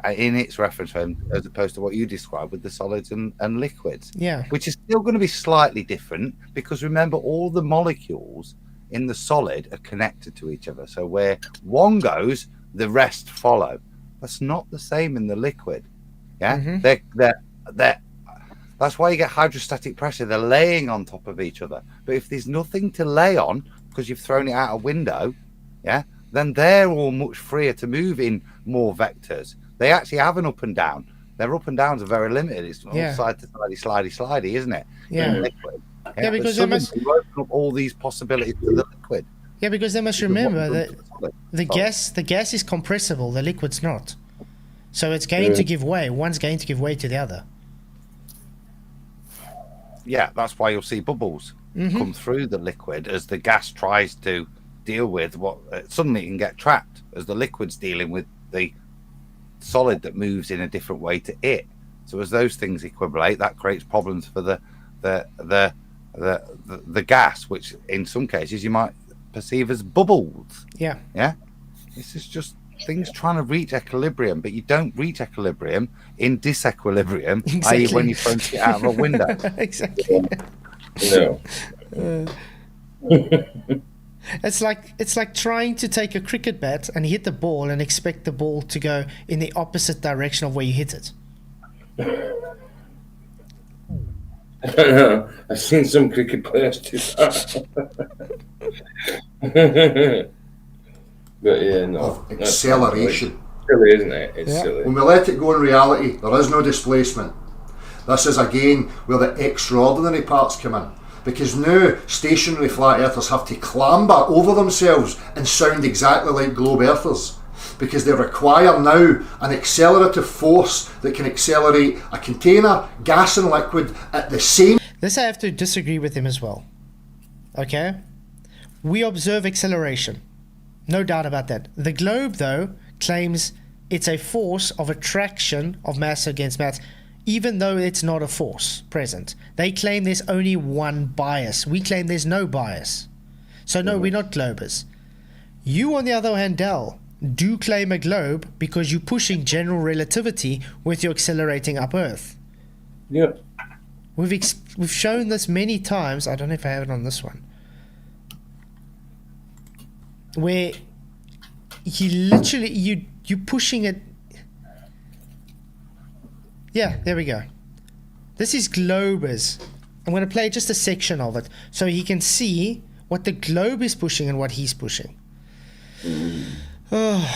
in its reference frame, as opposed to what you described with the solids and liquids, which is still going to be slightly different, because remember, all the molecules in the solid are connected to each other. So where one goes, the rest follow. That's not the same in the liquid. Yeah, that's why you get hydrostatic pressure. They're laying on top of each other. But if there's nothing to lay on because you've thrown it out a window, then they're all much freer to move in more vectors. They actually have an up and down. Their up and downs are very limited. It's all side to slidey, isn't it?
Yeah.
Liquid.
Yeah, because they must
open up all these possibilities to the liquid.
Yeah, because they must remember that the gas is compressible, the liquid's not. So it's going to give way. One's going to give way to the other.
Yeah, that's why you'll see bubbles come through the liquid as the gas tries to deal with what suddenly it can get trapped as the liquid's dealing with the solid that moves in a different way to it. So as those things equilibrate, that creates problems for the gas, which in some cases you might perceive as bubbles.
Yeah.
This is just things trying to reach equilibrium, but you don't reach equilibrium in disequilibrium, i.e. when you throw it out of a window.
Exactly.
No.
It's like trying to take a cricket bat and hit the ball and expect the ball to go in the opposite direction of where you hit it.
I don't know. I've seen some cricket players do that. But yeah, no.
Of acceleration.
Silly, isn't it? It's silly.
When we let it go in reality, there is no displacement. This is again where the extraordinary parts come in. Because now stationary flat earthers have to clamber over themselves and sound exactly like globe earthers. Because they require now an accelerative force that can accelerate a container, gas and liquid at the same...
This I have to disagree with him as well. Okay? We observe acceleration. No doubt about that. The globe, though, claims it's a force of attraction of mass against mass, even though it's not a force present. They claim there's only one bias. We claim there's no bias. So no, we're not globers. You, on the other hand, Dell, do claim a globe because you're pushing general relativity with your accelerating up Earth.
Yep.
We've shown this many times. I don't know if I have it on this one. Where he literally, you're pushing it. Yeah, there we go. This is globers. I'm going to play just a section of it so he can see what the globe is pushing and what he's pushing. Oh,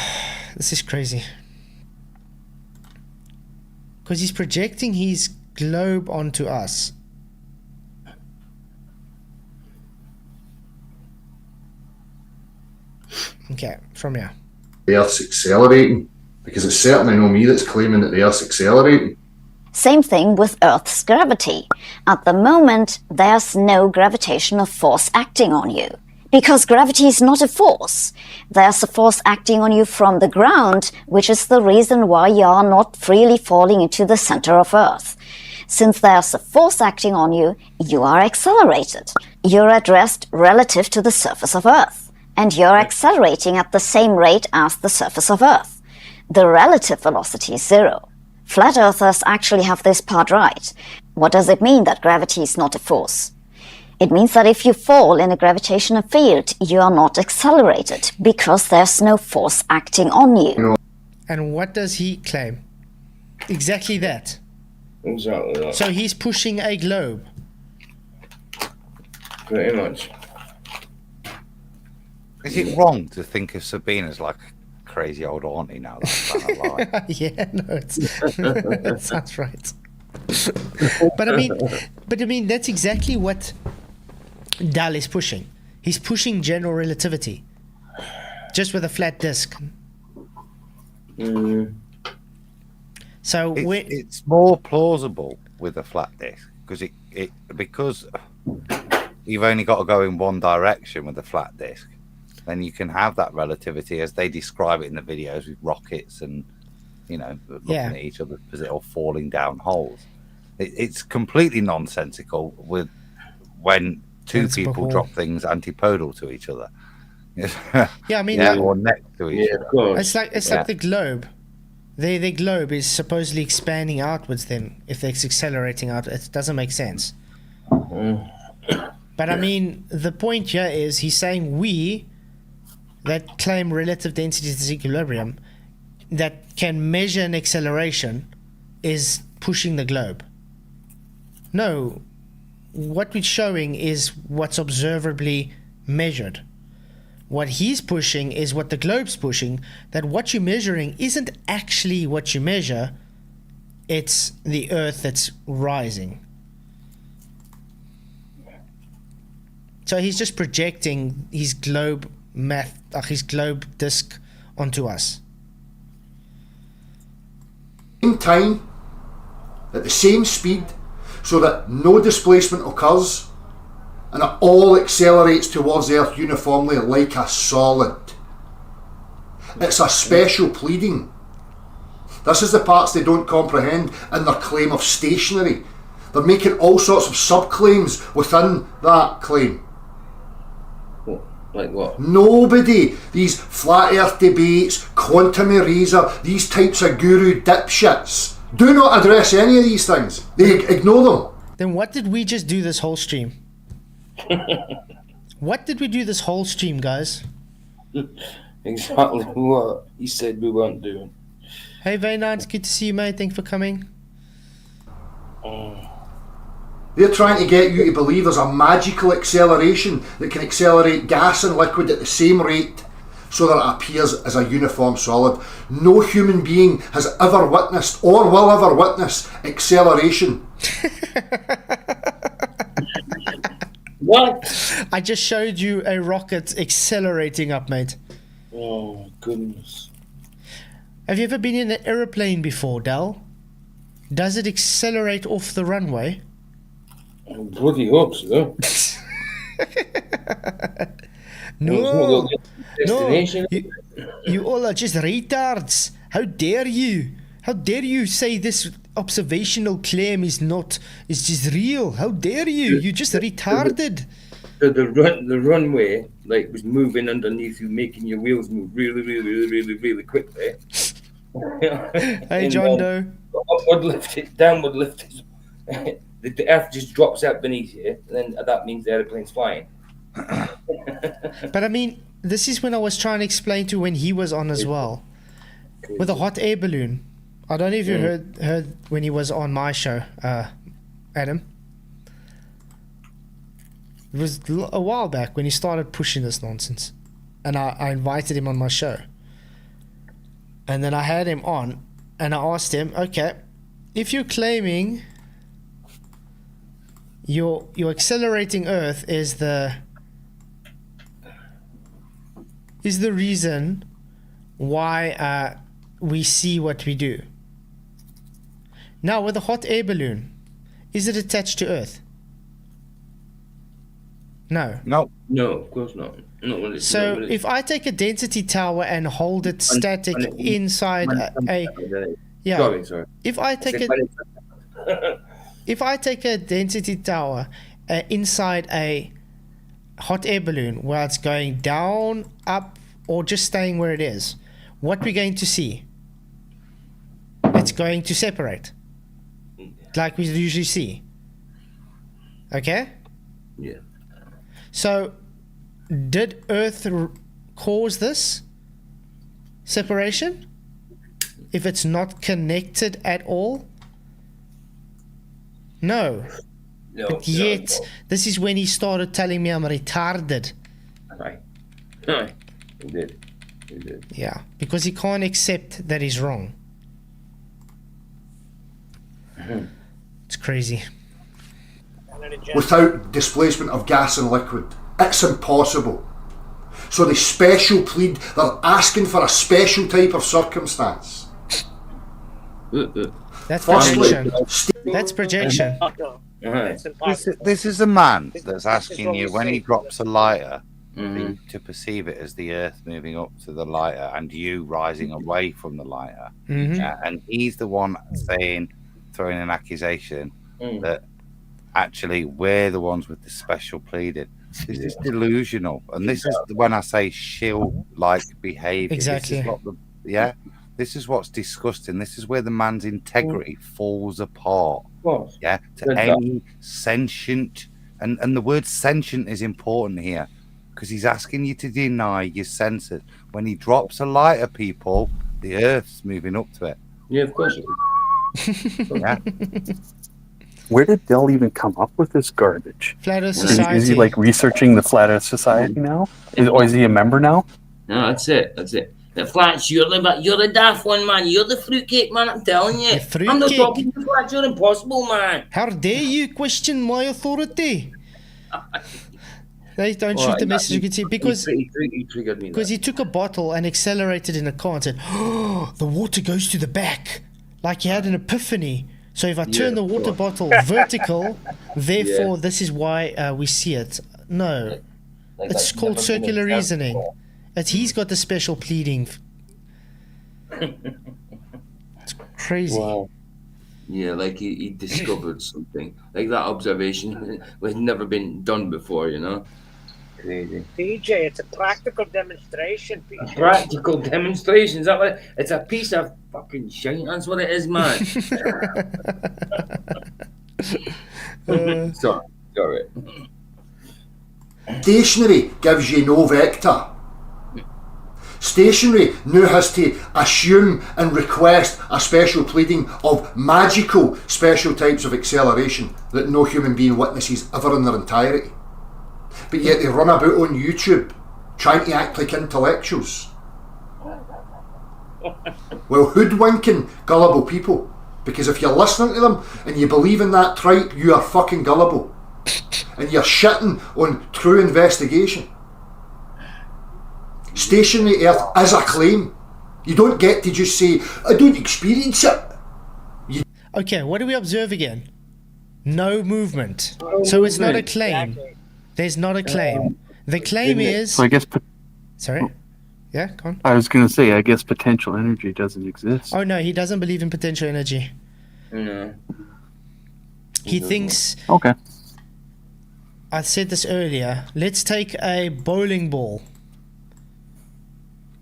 this is crazy. Because he's projecting his globe onto us. Okay, from here.
The Earth's accelerating. Because it's certainly not me that's claiming that the Earth's accelerating.
Same thing with Earth's gravity. At the moment, there's no gravitational force acting on you. Because gravity is not a force. There's a force acting on you from the ground, which is the reason why you are not freely falling into the center of Earth. Since there's a force acting on you, you are accelerated. You're at rest relative to the surface of Earth. And you're accelerating at the same rate as the surface of Earth. The relative velocity is 0. Flat earthers actually have this part right. What does it mean that gravity is not a force? It means that if you fall in a gravitational field, you are not accelerated because there's no force acting on you.
And what does he claim? Exactly that.
Exactly that.
So he's pushing a globe.
Pretty much.
Is it wrong to think of Sabine as like crazy old auntie now. That's kind of lie.
Yeah, no, that sounds right. but I mean, that's exactly what Dal is pushing. He's pushing general relativity, just with a flat disk. So
it's more plausible with a flat disk because you've only got to go in one direction with a flat disk. Then you can have that relativity as they describe it in the videos with rockets and looking at each other or falling down holes. It's completely nonsensical with when two people drop things antipodal to each other.
Yeah, I mean,
or next to each other.
Of course.
It's like the globe. The globe is supposedly expanding outwards. Then, if it's accelerating out, it doesn't make sense. But I mean, the point here is he's saying we that claim relative density disequilibrium that can measure an acceleration is pushing the globe. No, what we're showing is what's observably measured. What he's pushing is what the globe's pushing, that what you're measuring isn't actually what you measure, it's the Earth that's rising. So he's just projecting his globe his globe disk onto us.
Same time, at the same speed, so that no displacement occurs, and it all accelerates towards the Earth uniformly like a solid. It's a special pleading. This is the parts they don't comprehend in their claim of stationary. They're making all sorts of sub-claims within that claim.
Like what?
Nobody, these flat earth debates, quantum eraser, these types of guru dipshits, do not address any of these things. They ignore them.
Then what did we just do this whole stream? What did we do this whole stream, guys?
Exactly what he said we weren't doing.
Hey Vaynard, good to see you, mate. Thanks for coming.
They're trying to get you to believe there's a magical acceleration that can accelerate gas and liquid at the same rate so that it appears as a uniform solid. No human being has ever witnessed or will ever witness acceleration.
What?
I just showed you a rocket accelerating up, mate.
Oh my goodness.
Have you ever been in an aeroplane before, Dal? Does it accelerate off the runway?
I bloody hope so.
No,
Destination.
you all are just retards. How dare you? How dare you say this observational claim is just real? How dare you? You're just retarded.
The runway was moving underneath you, making your wheels move really quickly.
Hey, John Doe.
Upward lifted, downward lifted. The earth just drops out beneath you, and then that means the airplane's flying.
But I mean, this is when I was trying to explain to when he was on as well, with a hot air balloon. I don't know if you heard when he was on my show, Adam. It was a while back when he started pushing this nonsense, and I invited him on my show. And then I had him on, and I asked him, okay, if you're claiming your accelerating Earth is the reason why we see what we do. Now, with a hot air balloon, is it attached to Earth? No.
No, of course not.
So if I take a density tower and hold it static inside a
Sorry.
If I take a density tower inside a hot air balloon where it's going down, up, or just staying where it is, what we're going to see? It's going to separate, like we usually see. Okay?
Yeah.
So, did Earth cause this separation? If it's not connected at all? No. But yet, this is when he started telling me I'm retarded.
Right. He did. He did.
Yeah, because he can't accept that he's wrong. It's crazy.
Without displacement of gas and liquid, it's impossible. So they special plead, they're asking for a special type of circumstance.
That's
Firstly,
projection. That's projection.
It's impossible.
This is a man
This-
that's
this is
asking
what
you
we
when
see.
he drops a lighter
Mhm.
to perceive it as the Earth moving up to the lighter and you rising away from the lighter. And he's the one saying, throwing an accusation that actually we're the ones with the special pleading. This is delusional, and this is when I say shill-like behaviour.
Exactly.
This is what this is what's disgusting. This is where the man's integrity falls apart.
Of course.
Yeah, to
Good
any sentient, and the word sentient is important here because he's asking you to deny your senses. When he drops a lighter, people, the Earth's moving up to it.
Yeah, of course.
Yeah.
Where did Dell even come up with this garbage?
Flat Earth
Is
Society.
he like researching the Flat Earth Society now? Is he a member now?
No, that's it. That's it. The Flats, you're the daft one, man. You're the fruitcake, man. I'm telling you.
The
I'm not
fruitcake?
talking to Flats. You're impossible, man.
How dare you question my authority? They don't shoot the message, you can see, because
he triggered me.
because he took a bottle and accelerated in a car and said, "Oh, the water goes to the back," like he had an epiphany. So if I turn the water bottle vertical, therefore this is why we see it. No, it's called circular reasoning. He's got the special pleading. It's crazy.
Wow.
Yeah, like he discovered something. Like that observation was never been done before, you know? Crazy.
PJ, it's a practical demonstration, PJ.
Practical demonstrations. That what it's a piece of fucking shit. That's what it is, man. Sorry.
Stationary gives you no vector. Stationary now has to assume and request a special pleading of magical special types of acceleration that no human being witnesses ever in their entirety. But yet they run about on YouTube trying to act like intellectuals. Well, hoodwinking gullible people, because if you're listening to them and you believe in that tripe, you are fucking gullible. And you're shitting on true investigation. Stationary Earth is a claim. You don't get to just say, I don't experience it.
Okay, what do we observe again? No movement. So it's not a claim. There's not a claim. The claim is...
So I guess
Sorry? Yeah, go on.
I was going to say, I guess potential energy doesn't exist.
Oh no, he doesn't believe in potential energy.
No.
He thinks...
Okay.
I said this earlier. Let's take a bowling ball.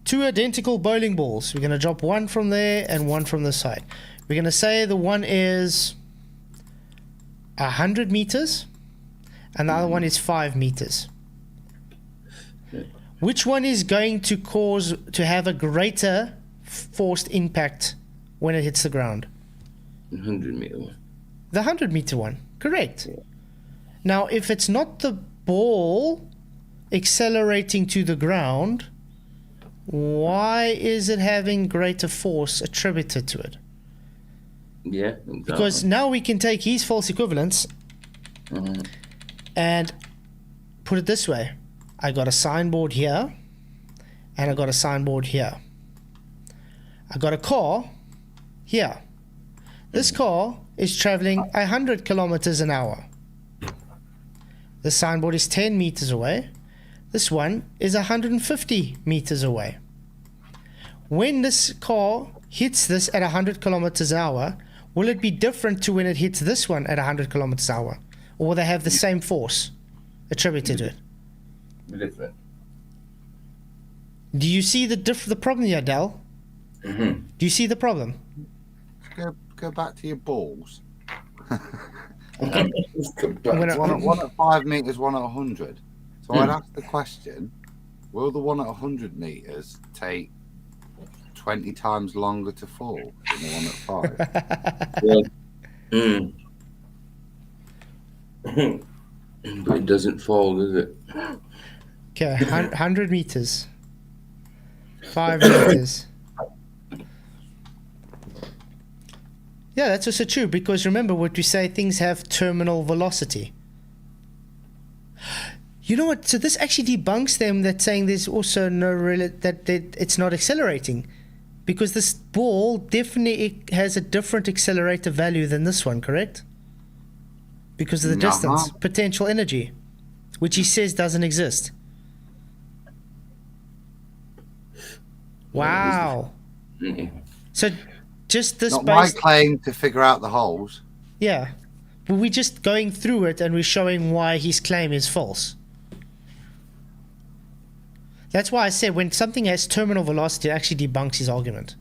Two identical bowling balls. We're going to drop one from there and one from the side. We're going to say the one is 100 meters and the other one is 5 meters. Which one is going to have a greater forced impact when it hits the ground?
100 meter.
The 100 meter one. Correct. Now, if it's not the ball accelerating to the ground, why is it having greater force attributed to it?
Yeah, exactly.
Because now we can take his false equivalence and put it this way. I got a signboard here and I got a signboard here. I got a car here. This car is traveling 100 kilometers an hour. The signboard is 10 meters away. This one is 150 meters away. When this car hits this at 100 kilometers an hour, will it be different to when it hits this one at 100 kilometers an hour? Or will they have the same force attributed to it?
Different.
Do you see the problem here, Dal? Do you see the problem?
Go back to your balls.
I'm gonna-
One at 5 meters, one at 100. So I'd ask the question: will the one at 100 meters take 20 times longer to fall than the one at 5?
But it doesn't fall, does it?
Okay, 100 meters. 5 meters. Yeah, that's also true, because remember what we say, things have terminal velocity. You know what? So this actually debunks them that saying there's also no that it's not accelerating, because this ball definitely has a different accelerator value than this one, correct? Because of the distance, potential energy, which he says doesn't exist. Wow. So just this
Not my claim to figure out the holes.
Yeah. But we're just going through it and we're showing why his claim is false. That's why I said when something has terminal velocity, it actually debunks his argument.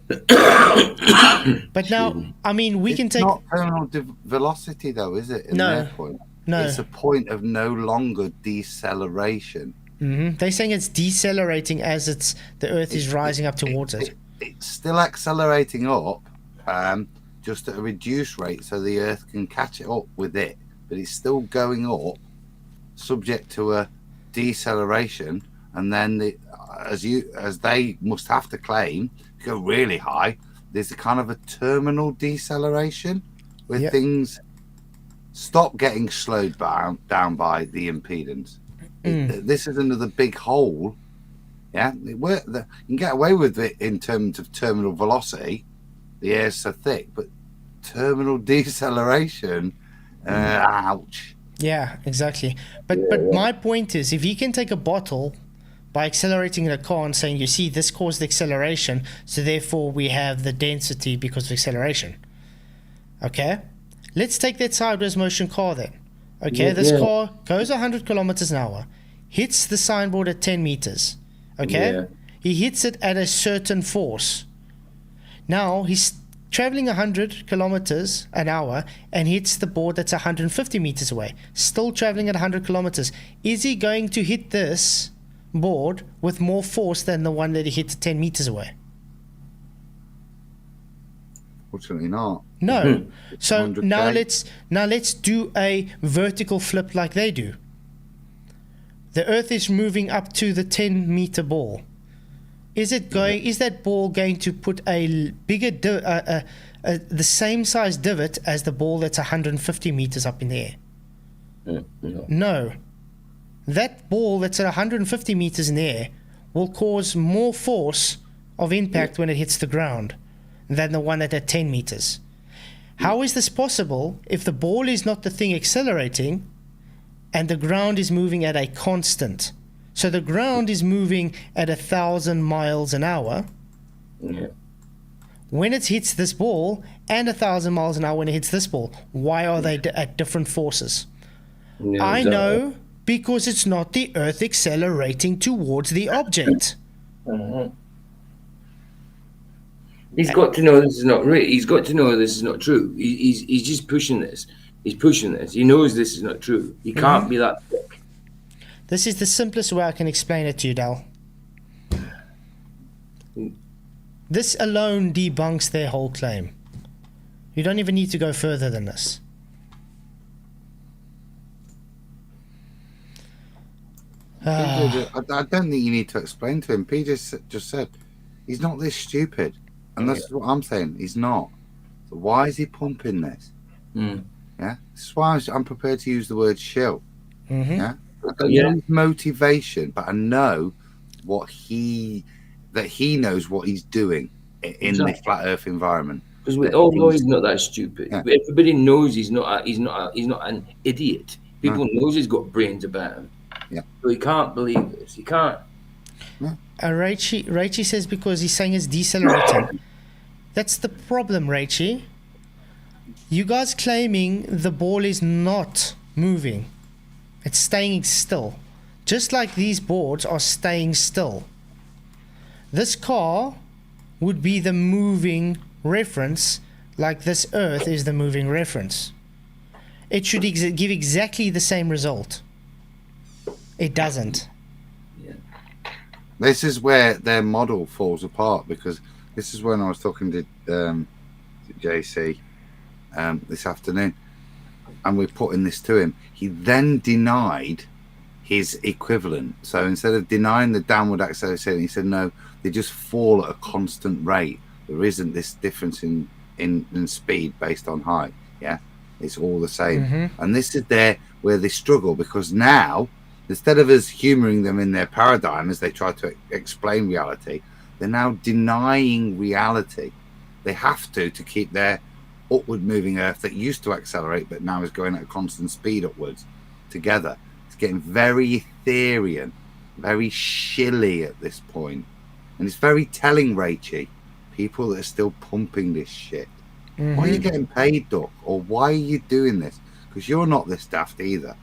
But now, I mean, we can take...
It's not terminal velocity, though, is it? In their point.
No.
It's a point of no longer deceleration.
Mm-hmm. They're saying it's decelerating as the Earth is rising up towards it.
It's still accelerating up, just at a reduced rate, so the Earth can catch it up with it. But it's still going up, subject to a deceleration, and then as they must have to claim, go really high. There's a kind of a terminal deceleration where things stop getting slowed down by the impedance. This is another big hole. Yeah, you can get away with it in terms of terminal velocity. The air's so thick, but terminal deceleration, ouch.
Yeah, exactly. But my point is, if you can take a bottle by accelerating a car and saying, you see, this caused the acceleration, so therefore we have the density because of acceleration. Okay? Let's take that sideways motion car then. Okay, this car goes 100 kilometers an hour, hits the signboard at 10 meters. Okay? Yeah. He hits it at a certain force. Now, he's traveling 100 kilometers an hour and hits the board that's 150 meters away. Still traveling at 100 kilometers. Is he going to hit this board with more force than the one that he hit 10 meters away?
Fortunately not.
No. So
100K.
now let's do a vertical flip like they do. The Earth is moving up to the 10-meter ball. Is that ball going to put a bigger the same size divot as the ball that's 150 meters up in the air? No. That ball that's at 150 meters in the air will cause more force of impact when it hits the ground than the one at 10 meters. How is this possible if the ball is not the thing accelerating and the ground is moving at a constant? So the ground is moving at 1,000 miles an hour. Yeah. When it hits this ball, and 1,000 miles an hour when it hits this ball, why are they at different forces? Yeah, I know, because it's not the Earth accelerating towards the object.
He's got to know this is not real. He's got to know this is not true. He's just pushing this. He's pushing this. He knows this is not true. He can't be that thick.
This is the simplest way I can explain it to you, Dal. This alone debunks their whole claim. You don't even need to go further than this.
I don't think you need to explain to him. Peter just said he's not this stupid. And that's what I'm saying. He's not. So why is he pumping this? Yeah. This is why I'm prepared to use the word shill. Yeah. I don't know his motivation, but I know that he knows what he's doing in the flat Earth environment.
Because we all know he's not that stupid. Yeah. Everybody knows he's not an idiot. People knows he's got brains about him. Yeah. So he can't believe this. He can't.
Yeah.
Raichi says because he's saying it's decelerating. That's the problem, Raichi. You guys claiming the ball is not moving. It's staying still. Just like these boards are staying still. This car would be the moving reference, like this Earth is the moving reference. It should give exactly the same result. It doesn't.
This is where their model falls apart, because this is when I was talking to JC this afternoon, and we're putting this to him. He then denied his equivalent. So instead of denying the downward acceleration, he said no, they just fall at a constant rate. There isn't this difference in speed based on height. Yeah, it's all the same. And this is where they struggle, because now, instead of us humouring them in their paradigm as they try to explain reality, they're now denying reality. They have to keep their upward moving Earth that used to accelerate but now is going at a constant speed upwards together. It's getting very Etherean, very shilly at this point. And it's very telling, Rachy, people that are still pumping this shit. Why are you getting paid, Duck? Or why are you doing this? Because you're not this daft either.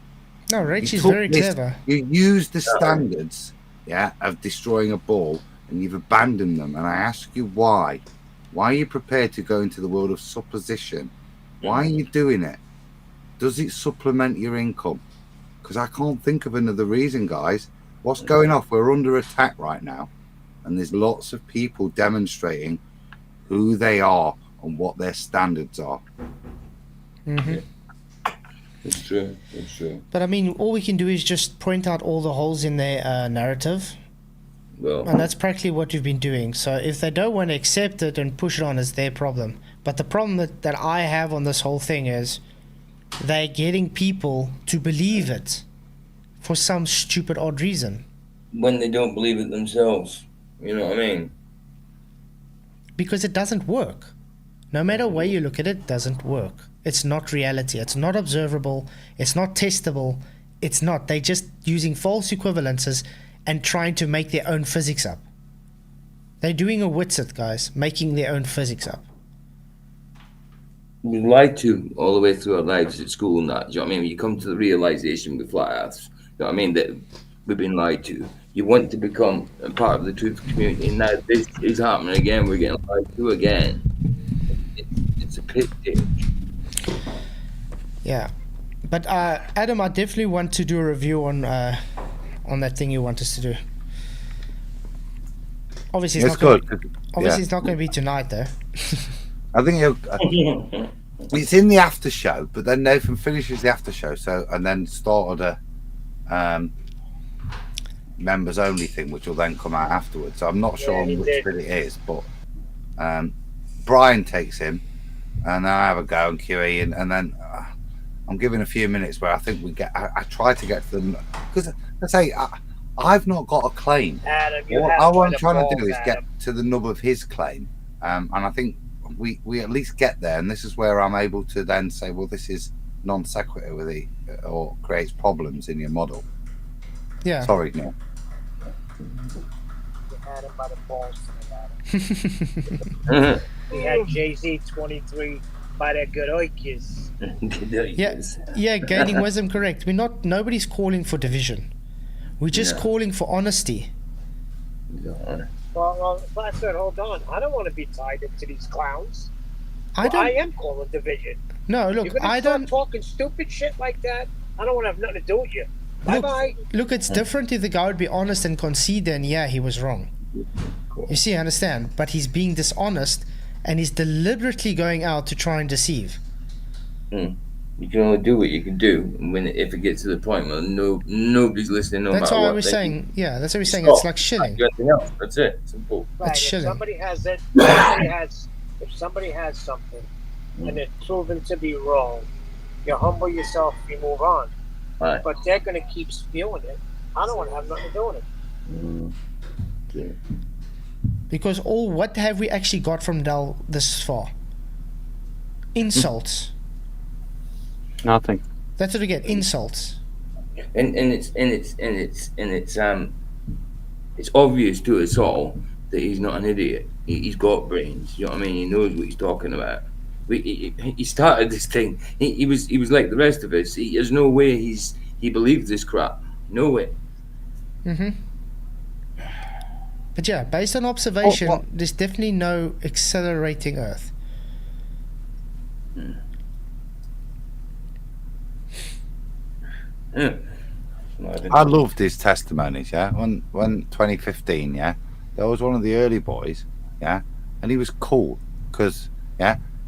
No, Rachy's very clever.
You use the standards, of destroying a ball, and you've abandoned them. And I ask you why. Why are you prepared to go into the world of supposition? Why are you doing it? Does it supplement your income? Because I can't think of another reason, guys. What's going off? We're under attack right now. And there's lots of people demonstrating who they are and what their standards are.
It's true. It's true.
But I mean, all we can do is just point out all the holes in their narrative.
Well,
And that's practically what we've been doing. So if they don't want to accept it and push it on, it's their problem. But the problem that I have on this whole thing is they're getting people to believe it for some stupid, odd reason.
when they don't believe it themselves, you know what I mean?
Because it doesn't work. No matter where you look at it, it doesn't work. It's not reality. It's not observable. It's not testable. It's not. They're just using false equivalences and trying to make their own physics up. They're doing a Witsit, guys, making their own physics up.
We lied to all the way through our lives at school and that. Do you know what I mean? When you come to the realization with flat earths, you know what I mean, that we've been lied to. You want to become a part of the truth community, and now this is happening again. We're getting lied to again. It's a pit ditch.
Yeah. But Adam, I definitely want to do a review on that thing you want us to do. Obviously, it's
good.
It's not going to be tonight, though.
I think it's in the after show, but then Nathan finishes the after show, and then started a members only thing, which will then come out afterwards. So I'm not sure on which bit it is, but Brian takes him, and then I have a go and QE, and then I'm giving a few minutes where I think we get. I try to get to them because I say I've not got a claim.
Adam,
All I'm trying to do is get to the nub of his claim, and I think we at least get there, and this is where I'm able to then say, well, this is non sequitur with it, or creates problems in your model.
Yeah.
Sorry, no.
You had him by the balls. He had Jay-Z 23 by their good oikes.
Yeah, gaining wisdom, correct. Nobody's calling for division. We're just calling for honesty.
Well, Flatzoid, hold on. I don't want to be tied into these clowns. I am calling division.
No, look,
I don't talking stupid shit like that. I don't want to have nothing to do with you. Bye-bye.
Look, it's different if the guy would be honest and concede, then yeah, he was wrong. Cool. You see, I understand. But he's being dishonest, and he's deliberately going out to try and deceive.
You can only do what you can do if it gets to the point where nobody's listening.
That's why I was saying. Yeah, that's what we're saying. It's like shilling.
That's it. Simple.
Right.
It's shilling.
If somebody has something, and it's proven to be wrong, you humble yourself, you move on.
Right.
But they're going to keep spewing it. I don't want to have nothing to do with it.
Okay.
Because what have we actually got from Dell this far? Insults.
Nothing.
That's what we get. Insults.
And it's obvious to us all that he's not an idiot. He's got brains. You know what I mean? He knows what he's talking about. He started this thing. He was like the rest of us. There's no way he believes this crap. No way.
But yeah, based on observation, there's definitely no accelerating Earth.
I loved his testimonies. Yeah, when 2015. Yeah, there was one of the early boys. Yeah, and he was cool because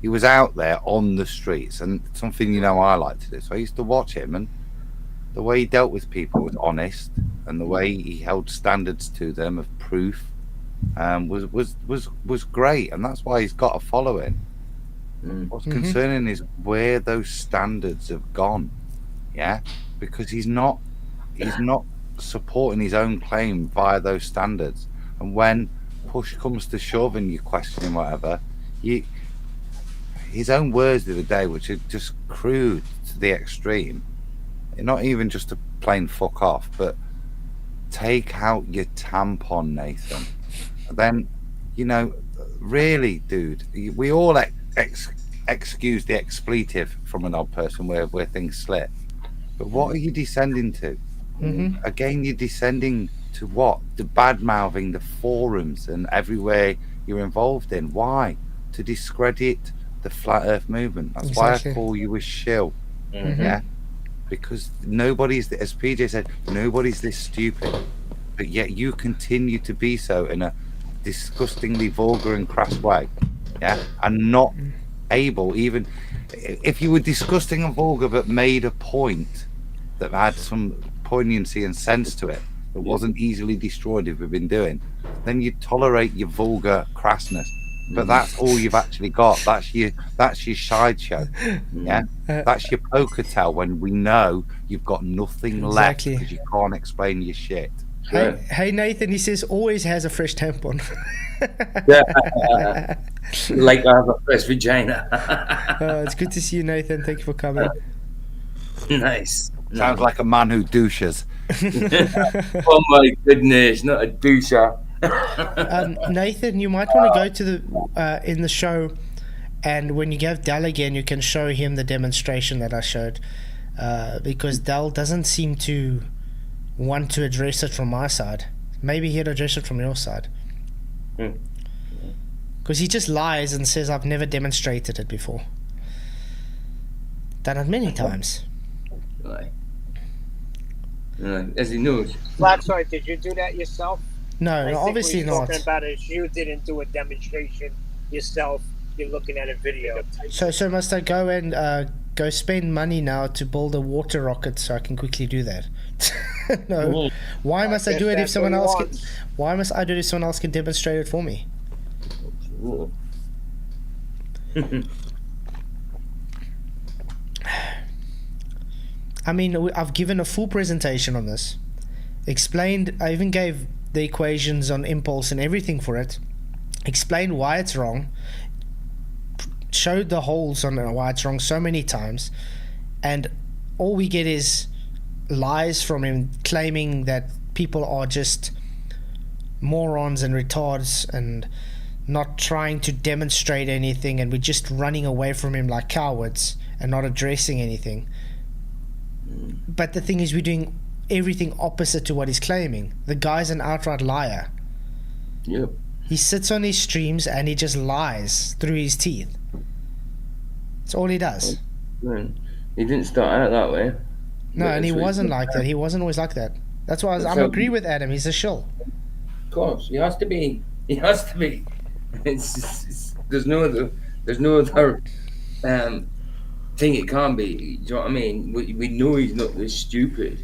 he was out there on the streets, and something I like to do. So I used to watch him, and the way he dealt with people was honest, and the way he held standards to them of proof was great, and that's why he's got a following. What's concerning is where those standards have gone, because he's not supporting his own claim via those standards. And when push comes to shove and you question him, whatever, his own words the other day, which are just crude to the extreme, not even just a plain fuck off, but take out your tampon, Nathan. Then, really, dude, we all excuse the expletive from an odd person where things slip. But what are you descending to? Again, you're descending to what? The bad-mouthing the forums and everywhere you're involved in. Why? To discredit the flat earth movement. That's
Exactly.
why I call you a shill. Because nobody's, as PJ said, nobody's this stupid. But yet you continue to be so in a disgustingly vulgar and crass way. And not able, even if you were disgusting and vulgar but made a point that had some poignancy and sense to it, that wasn't easily destroyed, if we've been doing, then you tolerate your vulgar crassness. But that's all you've actually got. That's your sideshow. That's your poker tell when we know you've got nothing left because you can't explain your shit.
Hey Nathan, he says always has a fresh tampon.
Like I have a fresh vagina.
It's good to see you, Nathan. Thank you for coming.
Nice.
Sounds like a man who douches.
Oh my goodness, not a doucher.
Nathan, you might want to go to the in the show, and when you have Dell again, you can show him the demonstration that I showed, because Dell doesn't seem to want to address it from my side. Maybe he'd address it from your side, because he just lies and says I've never demonstrated it before. Done it many times.
Right. As he knows.
Flatzoid, did you do that yourself?
No, obviously not.
Talking about it, you didn't do a demonstration yourself. You're looking at a video.
So must I go and go spend money now to build a water rocket so I can quickly do that? No. Why must I do it if someone else can? Why must I do it if someone else can demonstrate it for me? I mean, I've given a full presentation on this. Explained, I even gave the equations on impulse and everything for it. Explained why it's wrong. Showed the holes on why it's wrong so many times. And all we get is lies from him claiming that people are just morons and retards and not trying to demonstrate anything, and we're just running away from him like cowards and not addressing anything. But the thing is, we're doing everything opposite to what he's claiming. The guy's an outright liar.
Yep.
He sits on his streams and he just lies through his teeth. That's all he does.
Man, he didn't start out that way.
No, and he wasn't like that. He wasn't always like that. That's why I agree with Adam. He's a shill.
Of course, he has to be. He has to be. There's no other thing it can't be. Do you know what I mean? We know he's not this stupid.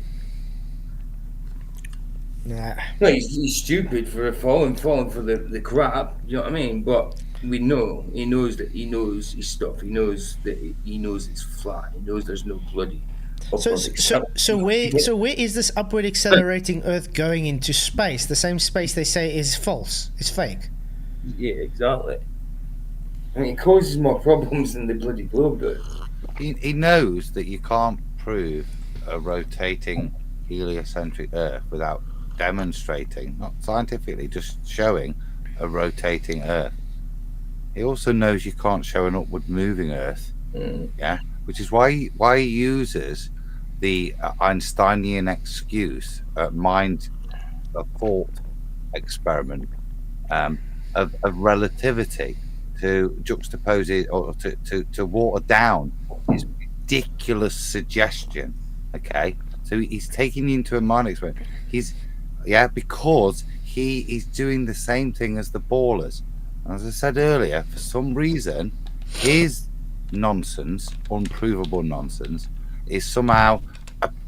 Nah.
No, he's stupid for falling for the crap. You know what I mean? But we know he knows his stuff. He knows that he knows it's flat. He knows there's no bloody.
So where is this upward accelerating Earth going into space? The same space they say is false. It's fake.
Yeah, exactly. I mean, it causes more problems than the bloody globe does.
He knows that you can't prove a rotating heliocentric Earth without demonstrating, not scientifically, just showing a rotating Earth. He also knows you can't show an upward moving Earth, which is why he uses the Einsteinian excuse, mind a thought experiment of relativity to juxtapose it or to water down his ridiculous suggestion. Okay, so he's taking you into a mind experiment. Because he's doing the same thing as the ballers. As I said earlier, for some reason, his nonsense, unprovable nonsense, is somehow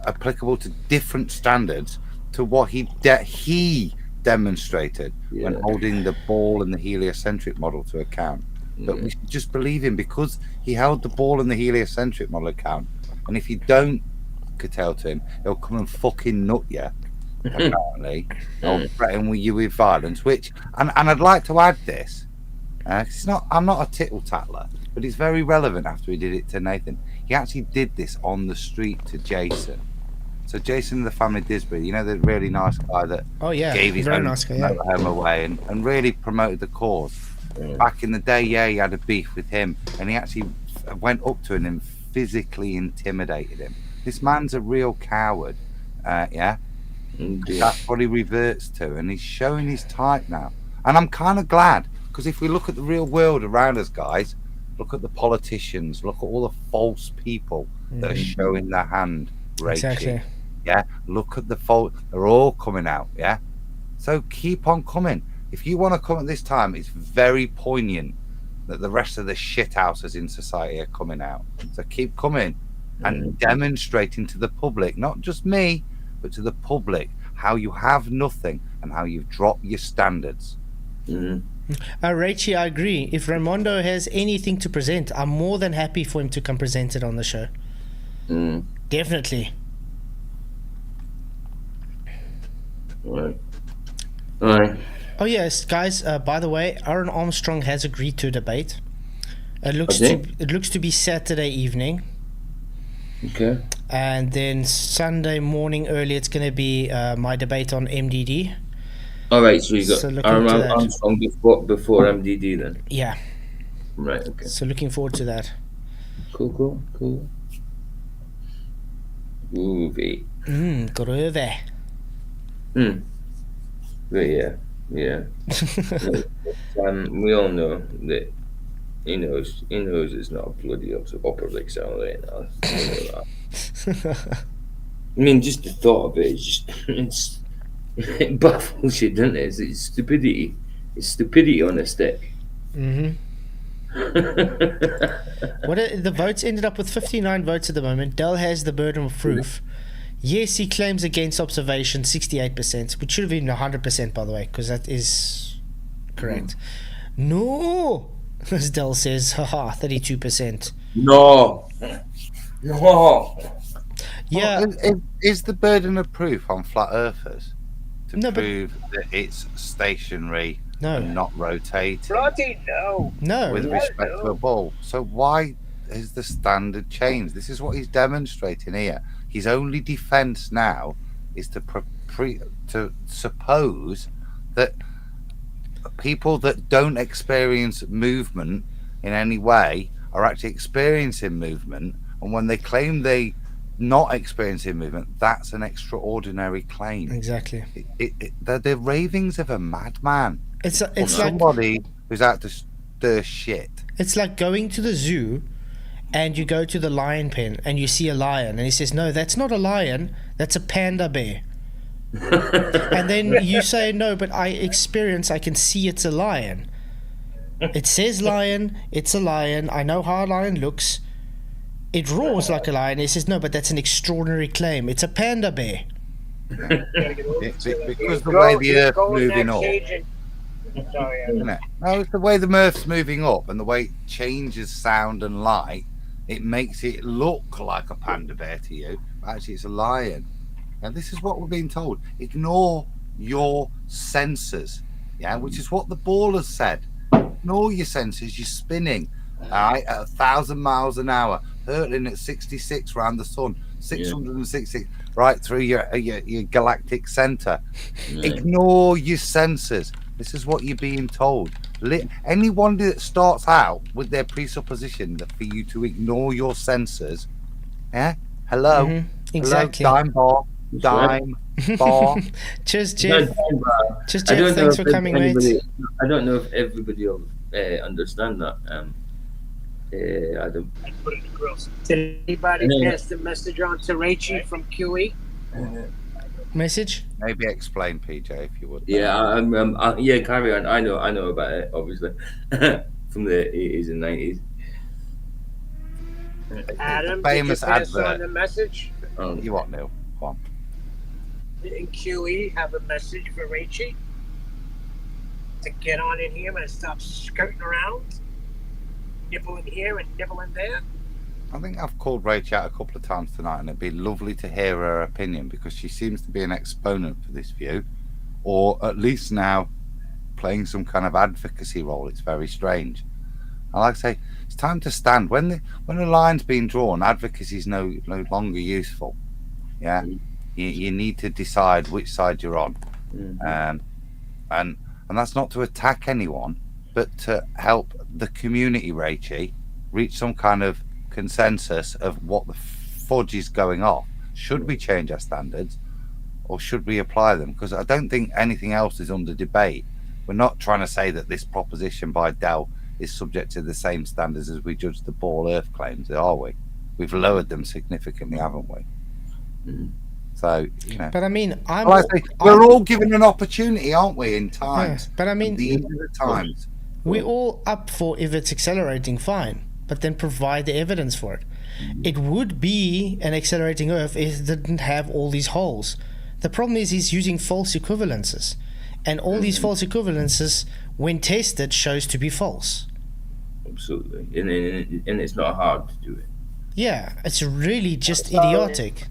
applicable to different standards to what he demonstrated when holding the ball and the heliocentric model to account. But we should just believe him because he held the ball and the heliocentric model account. And if you don't curtail to him, he'll come and fucking nut you, apparently, or threaten you with violence. Which, and I'd like to add this. I'm not a tittle tattler, but it's very relevant after he did it to Nathan. He actually did this on the street to Jason. So Jason, the family Disbury, you know, the really nice guy that gave his own home away and really promoted the cause. Back in the day, he had a beef with him, and he actually went up to him and physically intimidated him. This man's a real coward, That's what he reverts to, and he's showing his type now. And I'm kind of glad, because if we look at the real world around us, guys, look at the politicians, look at all the false people that are showing their hand, Rachel.
Exactly.
Yeah, look at the fault. They're all coming out. Yeah, so keep on coming. If you want to come at this time, it's very poignant that the rest of the shithouses in society are coming out. So keep coming and demonstrating to the public, not just me, but to the public, how you have nothing and how you've dropped your standards.
Rachie, I agree. If Raimondo has anything to present, I'm more than happy for him to come present it on the show. Definitely.
All right.
Oh yes, guys. By the way, Aaron Armstrong has agreed to debate. It looks to be Saturday evening.
Okay.
And then Sunday morning early, it's going to be my debate on MDD.
All right. So you got Aaron
that.
Armstrong before MDD then.
Yeah.
Right. Okay.
So looking forward to that.
Cool. Groovy.
Groovy.
But yeah. We all know that he knows it's not bloody upward accelerating. I mean, just the thought of it is just it baffles you, doesn't it? It's stupidity. It's stupidity on a stick.
The votes ended up with 59 votes at the moment. Dell has the burden of proof. Yes, he claims against observation 68%, which should have been 100%, by the way, because that is correct. No, as Dell says, 32%.
No.
Yeah.
Is the burden of proof on flat earthers to prove that it's stationary and not rotating?
Bloody no.
With respect to a ball. So why is the standard changed? This is what he's demonstrating here. His only defense now is to suppose that people that don't experience movement in any way are actually experiencing movement, and when they claim they not experiencing movement, that's an extraordinary claim.
Exactly.
The ravings of a madman.
It's
like somebody who's out to stir shit.
It's like going to the zoo and you go to the lion pen and you see a lion and he says, no, that's not a lion, that's a panda bear. And then you say, no, but I can see it's a lion. It says lion, it's a lion, I know how a lion looks, it roars like a lion. He says, no, but that's an extraordinary claim, it's a panda bear.
Because the way the Earth's moving up. Isn't it? No, it's the way the Earth's moving up and the way it changes sound and light. It makes it look like a panda bear to you, but actually it's a lion. And this is what we're being told. Ignore your senses, which is what the ball has said. Ignore your senses. You're spinning, at 1,000 miles an hour, hurtling at 66 around the sun, 666 right through your galactic center. Ignore your senses. This is what you're being told. Anyone that starts out with their presupposition that for you to ignore your senses, hello,
exactly.
Hello, dime bar.
Cheers, Jeff. Cheers, Jeff. Thanks for coming, mate.
I don't know if everybody will understand that. I don't.
Did anybody pass the message on to Rachie from QE?
Message?
Maybe explain, PJ, if you would.
Yeah, carry on. I know about it, obviously, from the 80s and 90s.
Adam,
famous
did you pass on
advert.
the message?
You what, Neil? Go on.
Didn't QE have a message for Rachie to get on in here and stop skirting around, nibbling here and nibbling there?
I think I've called Rach out a couple of times tonight, and it'd be lovely to hear her opinion, because she seems to be an exponent for this view, or at least now playing some kind of advocacy role. It's very strange. I like to say it's time to stand. When a line's been drawn, advocacy is no longer useful. Yeah, you need to decide which side you're on, and that's not to attack anyone, but to help the community, Rachie, reach some kind of consensus of what the fudge is going off. Should we change our standards, or should we apply them? Because I don't think anything else is under debate. We're not trying to say that this proposition by Dell is subject to the same standards as we judge the ball Earth claims, are we? We've lowered them significantly, haven't we? So,
But I mean,
we're all given an opportunity, aren't we, in times?
Yeah, but I mean,
at the end of the times,
we're all up for if it's accelerating, fine, but then provide the evidence for it. It would be an accelerating Earth if it didn't have all these holes. The problem is he's using false equivalences, and all these false equivalences, when tested, shows to be false.
Absolutely, and it's not hard to do it.
Yeah, it's really just idiotic.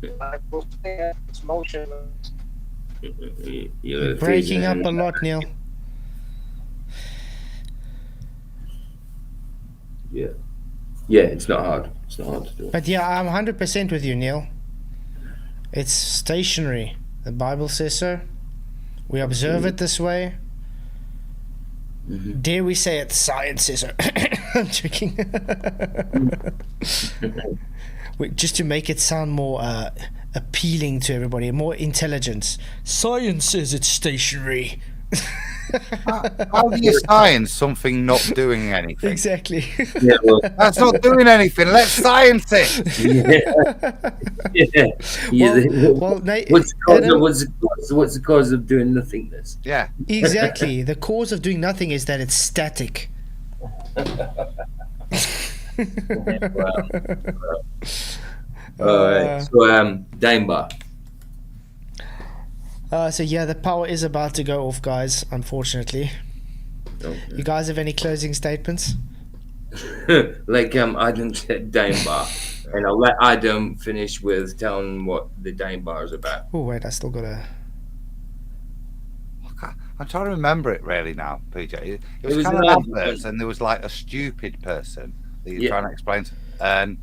It's motionless.
You're breaking up a lot, Neil.
Yeah, it's not hard. It's not hard to do.
But yeah, I'm 100% with you, Neil. It's stationary. The Bible says so. We observe it this way. Dare we say it? Science says so. I'm joking. Just to make it sound more appealing to everybody, more intelligent. Science says it's stationary.
how do you science something not doing anything?
Exactly.
Yeah, well,
That's not doing anything. Let's science it.
What's the cause of doing nothingness?
Yeah,
exactly. The cause of doing nothing is that it's static.
All right. So, Daimba.
So yeah, the power is about to go off, guys, unfortunately.
Okay.
You guys have any closing statements?
Adam said Daimba, and I'll let Adam finish with telling what the Daimba is about.
Oh wait, I still gotta.
I'm trying to remember it really now, PJ. It was
was
kind of
an
adverts, and there was like a stupid person that you're trying to explain to, and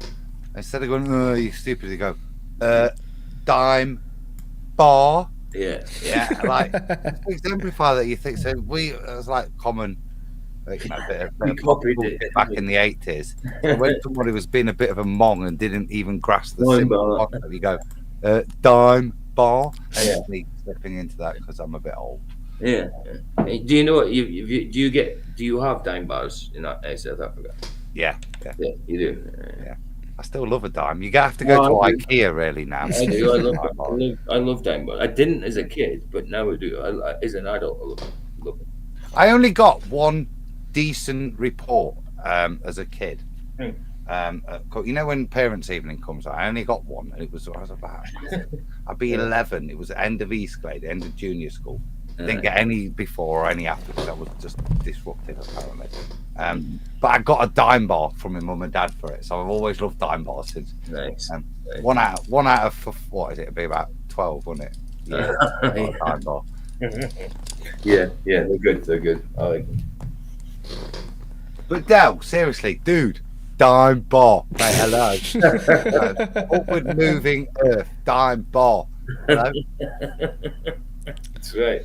instead of going, "Oh, you stupid," you go, "Dime bar."
Yeah,
like to exemplify that. You think so? It was like common, bit of
copied it
back in the 80s. So when somebody was being a bit of a mong and didn't even grasp the simple concept, you go, "Dime bar," and me slipping into that because I'm a bit old.
Yeah. Do you know what do you have dime bars in South Africa?
Yeah,
you do.
Yeah. I still love a dime. You have to go to IKEA really now.
I do. I love dime bars. I didn't as a kid, but now I do. As an adult, I love it.
I only got one decent report as a kid. When parents' evening comes, I only got one, and I was about. I'd be 11. It was the end of East Glade, end of junior school. Didn't get any before or any after because I was just disruptive apparently. But I got a dime bar from my mum and dad for it, so I've always loved dime bars since.
Nice.
One out of what is it? It'd be about 12, wouldn't it? Yeah, dime bar.
Yeah, they're good. I like them.
But Del, seriously, dude, dime bar, mate. Hello. Upward moving Earth, dime bar. Hello.
That's right.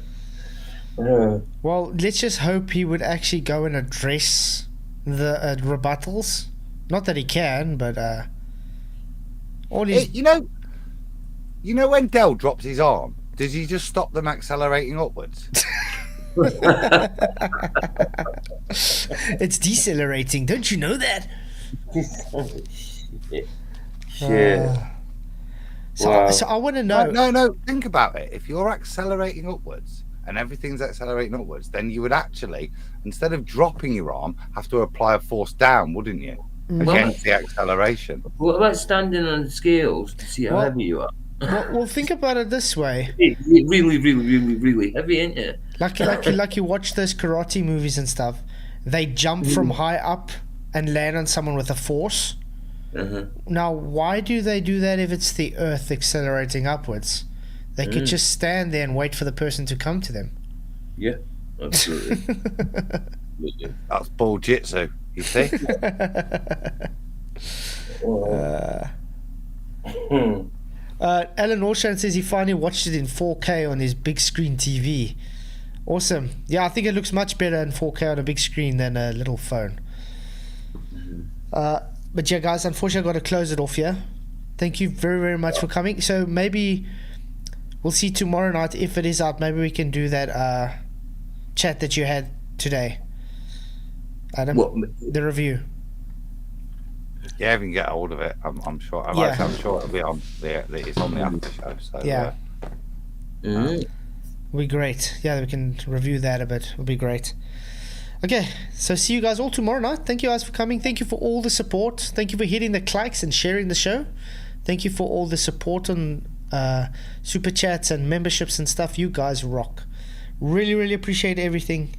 Well, let's just hope he would actually go and address the rebuttals. Not that he can, but all his...
You know when Del drops his arm, does he just stop them accelerating upwards?
It's decelerating. Don't you know that?
Wow.
So I want to know.
No. Think about it. If you're accelerating upwards and everything's accelerating upwards, then you would actually, instead of dropping your arm, have to apply a force down, wouldn't you? Against the acceleration.
What about standing on the scales to see how heavy you are?
Well, think about it this way.
Really, really, really, really heavy, ain't you?
Like you watch those karate movies and stuff. They jump from high up and land on someone with a force. Now, why do they do that if it's the Earth accelerating upwards? They could just stand there and wait for the person to come to them.
Yeah, absolutely.
That's bull jitsu, you see?
Alan Orshand says he finally watched it in 4K on his big screen TV. Awesome. Yeah, I think it looks much better in 4K on a big screen than a little phone. But yeah, guys, unfortunately I've got to close it off here. Thank you very, very much for coming. So maybe we'll see tomorrow night, if it is out. Maybe we can do that chat that you had today, Adam. The review.
Yeah, if you can get hold of it, I'm sure. I'm sure it'll be on it's on the after show. So
yeah, it'll be great. Yeah, we can review that a bit. It'll be great. Okay, so see you guys all tomorrow night. Thank you guys for coming. Thank you for all the support. Thank you for hitting the likes and sharing the show. Thank you for all the support on super chats and memberships and stuff. You guys rock. Really, really appreciate everything.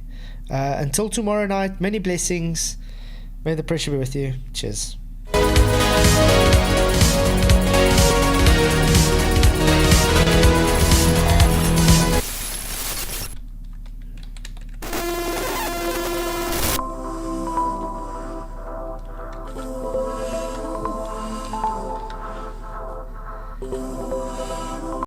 Until tomorrow night, many blessings. May the pressure be with you. Cheers.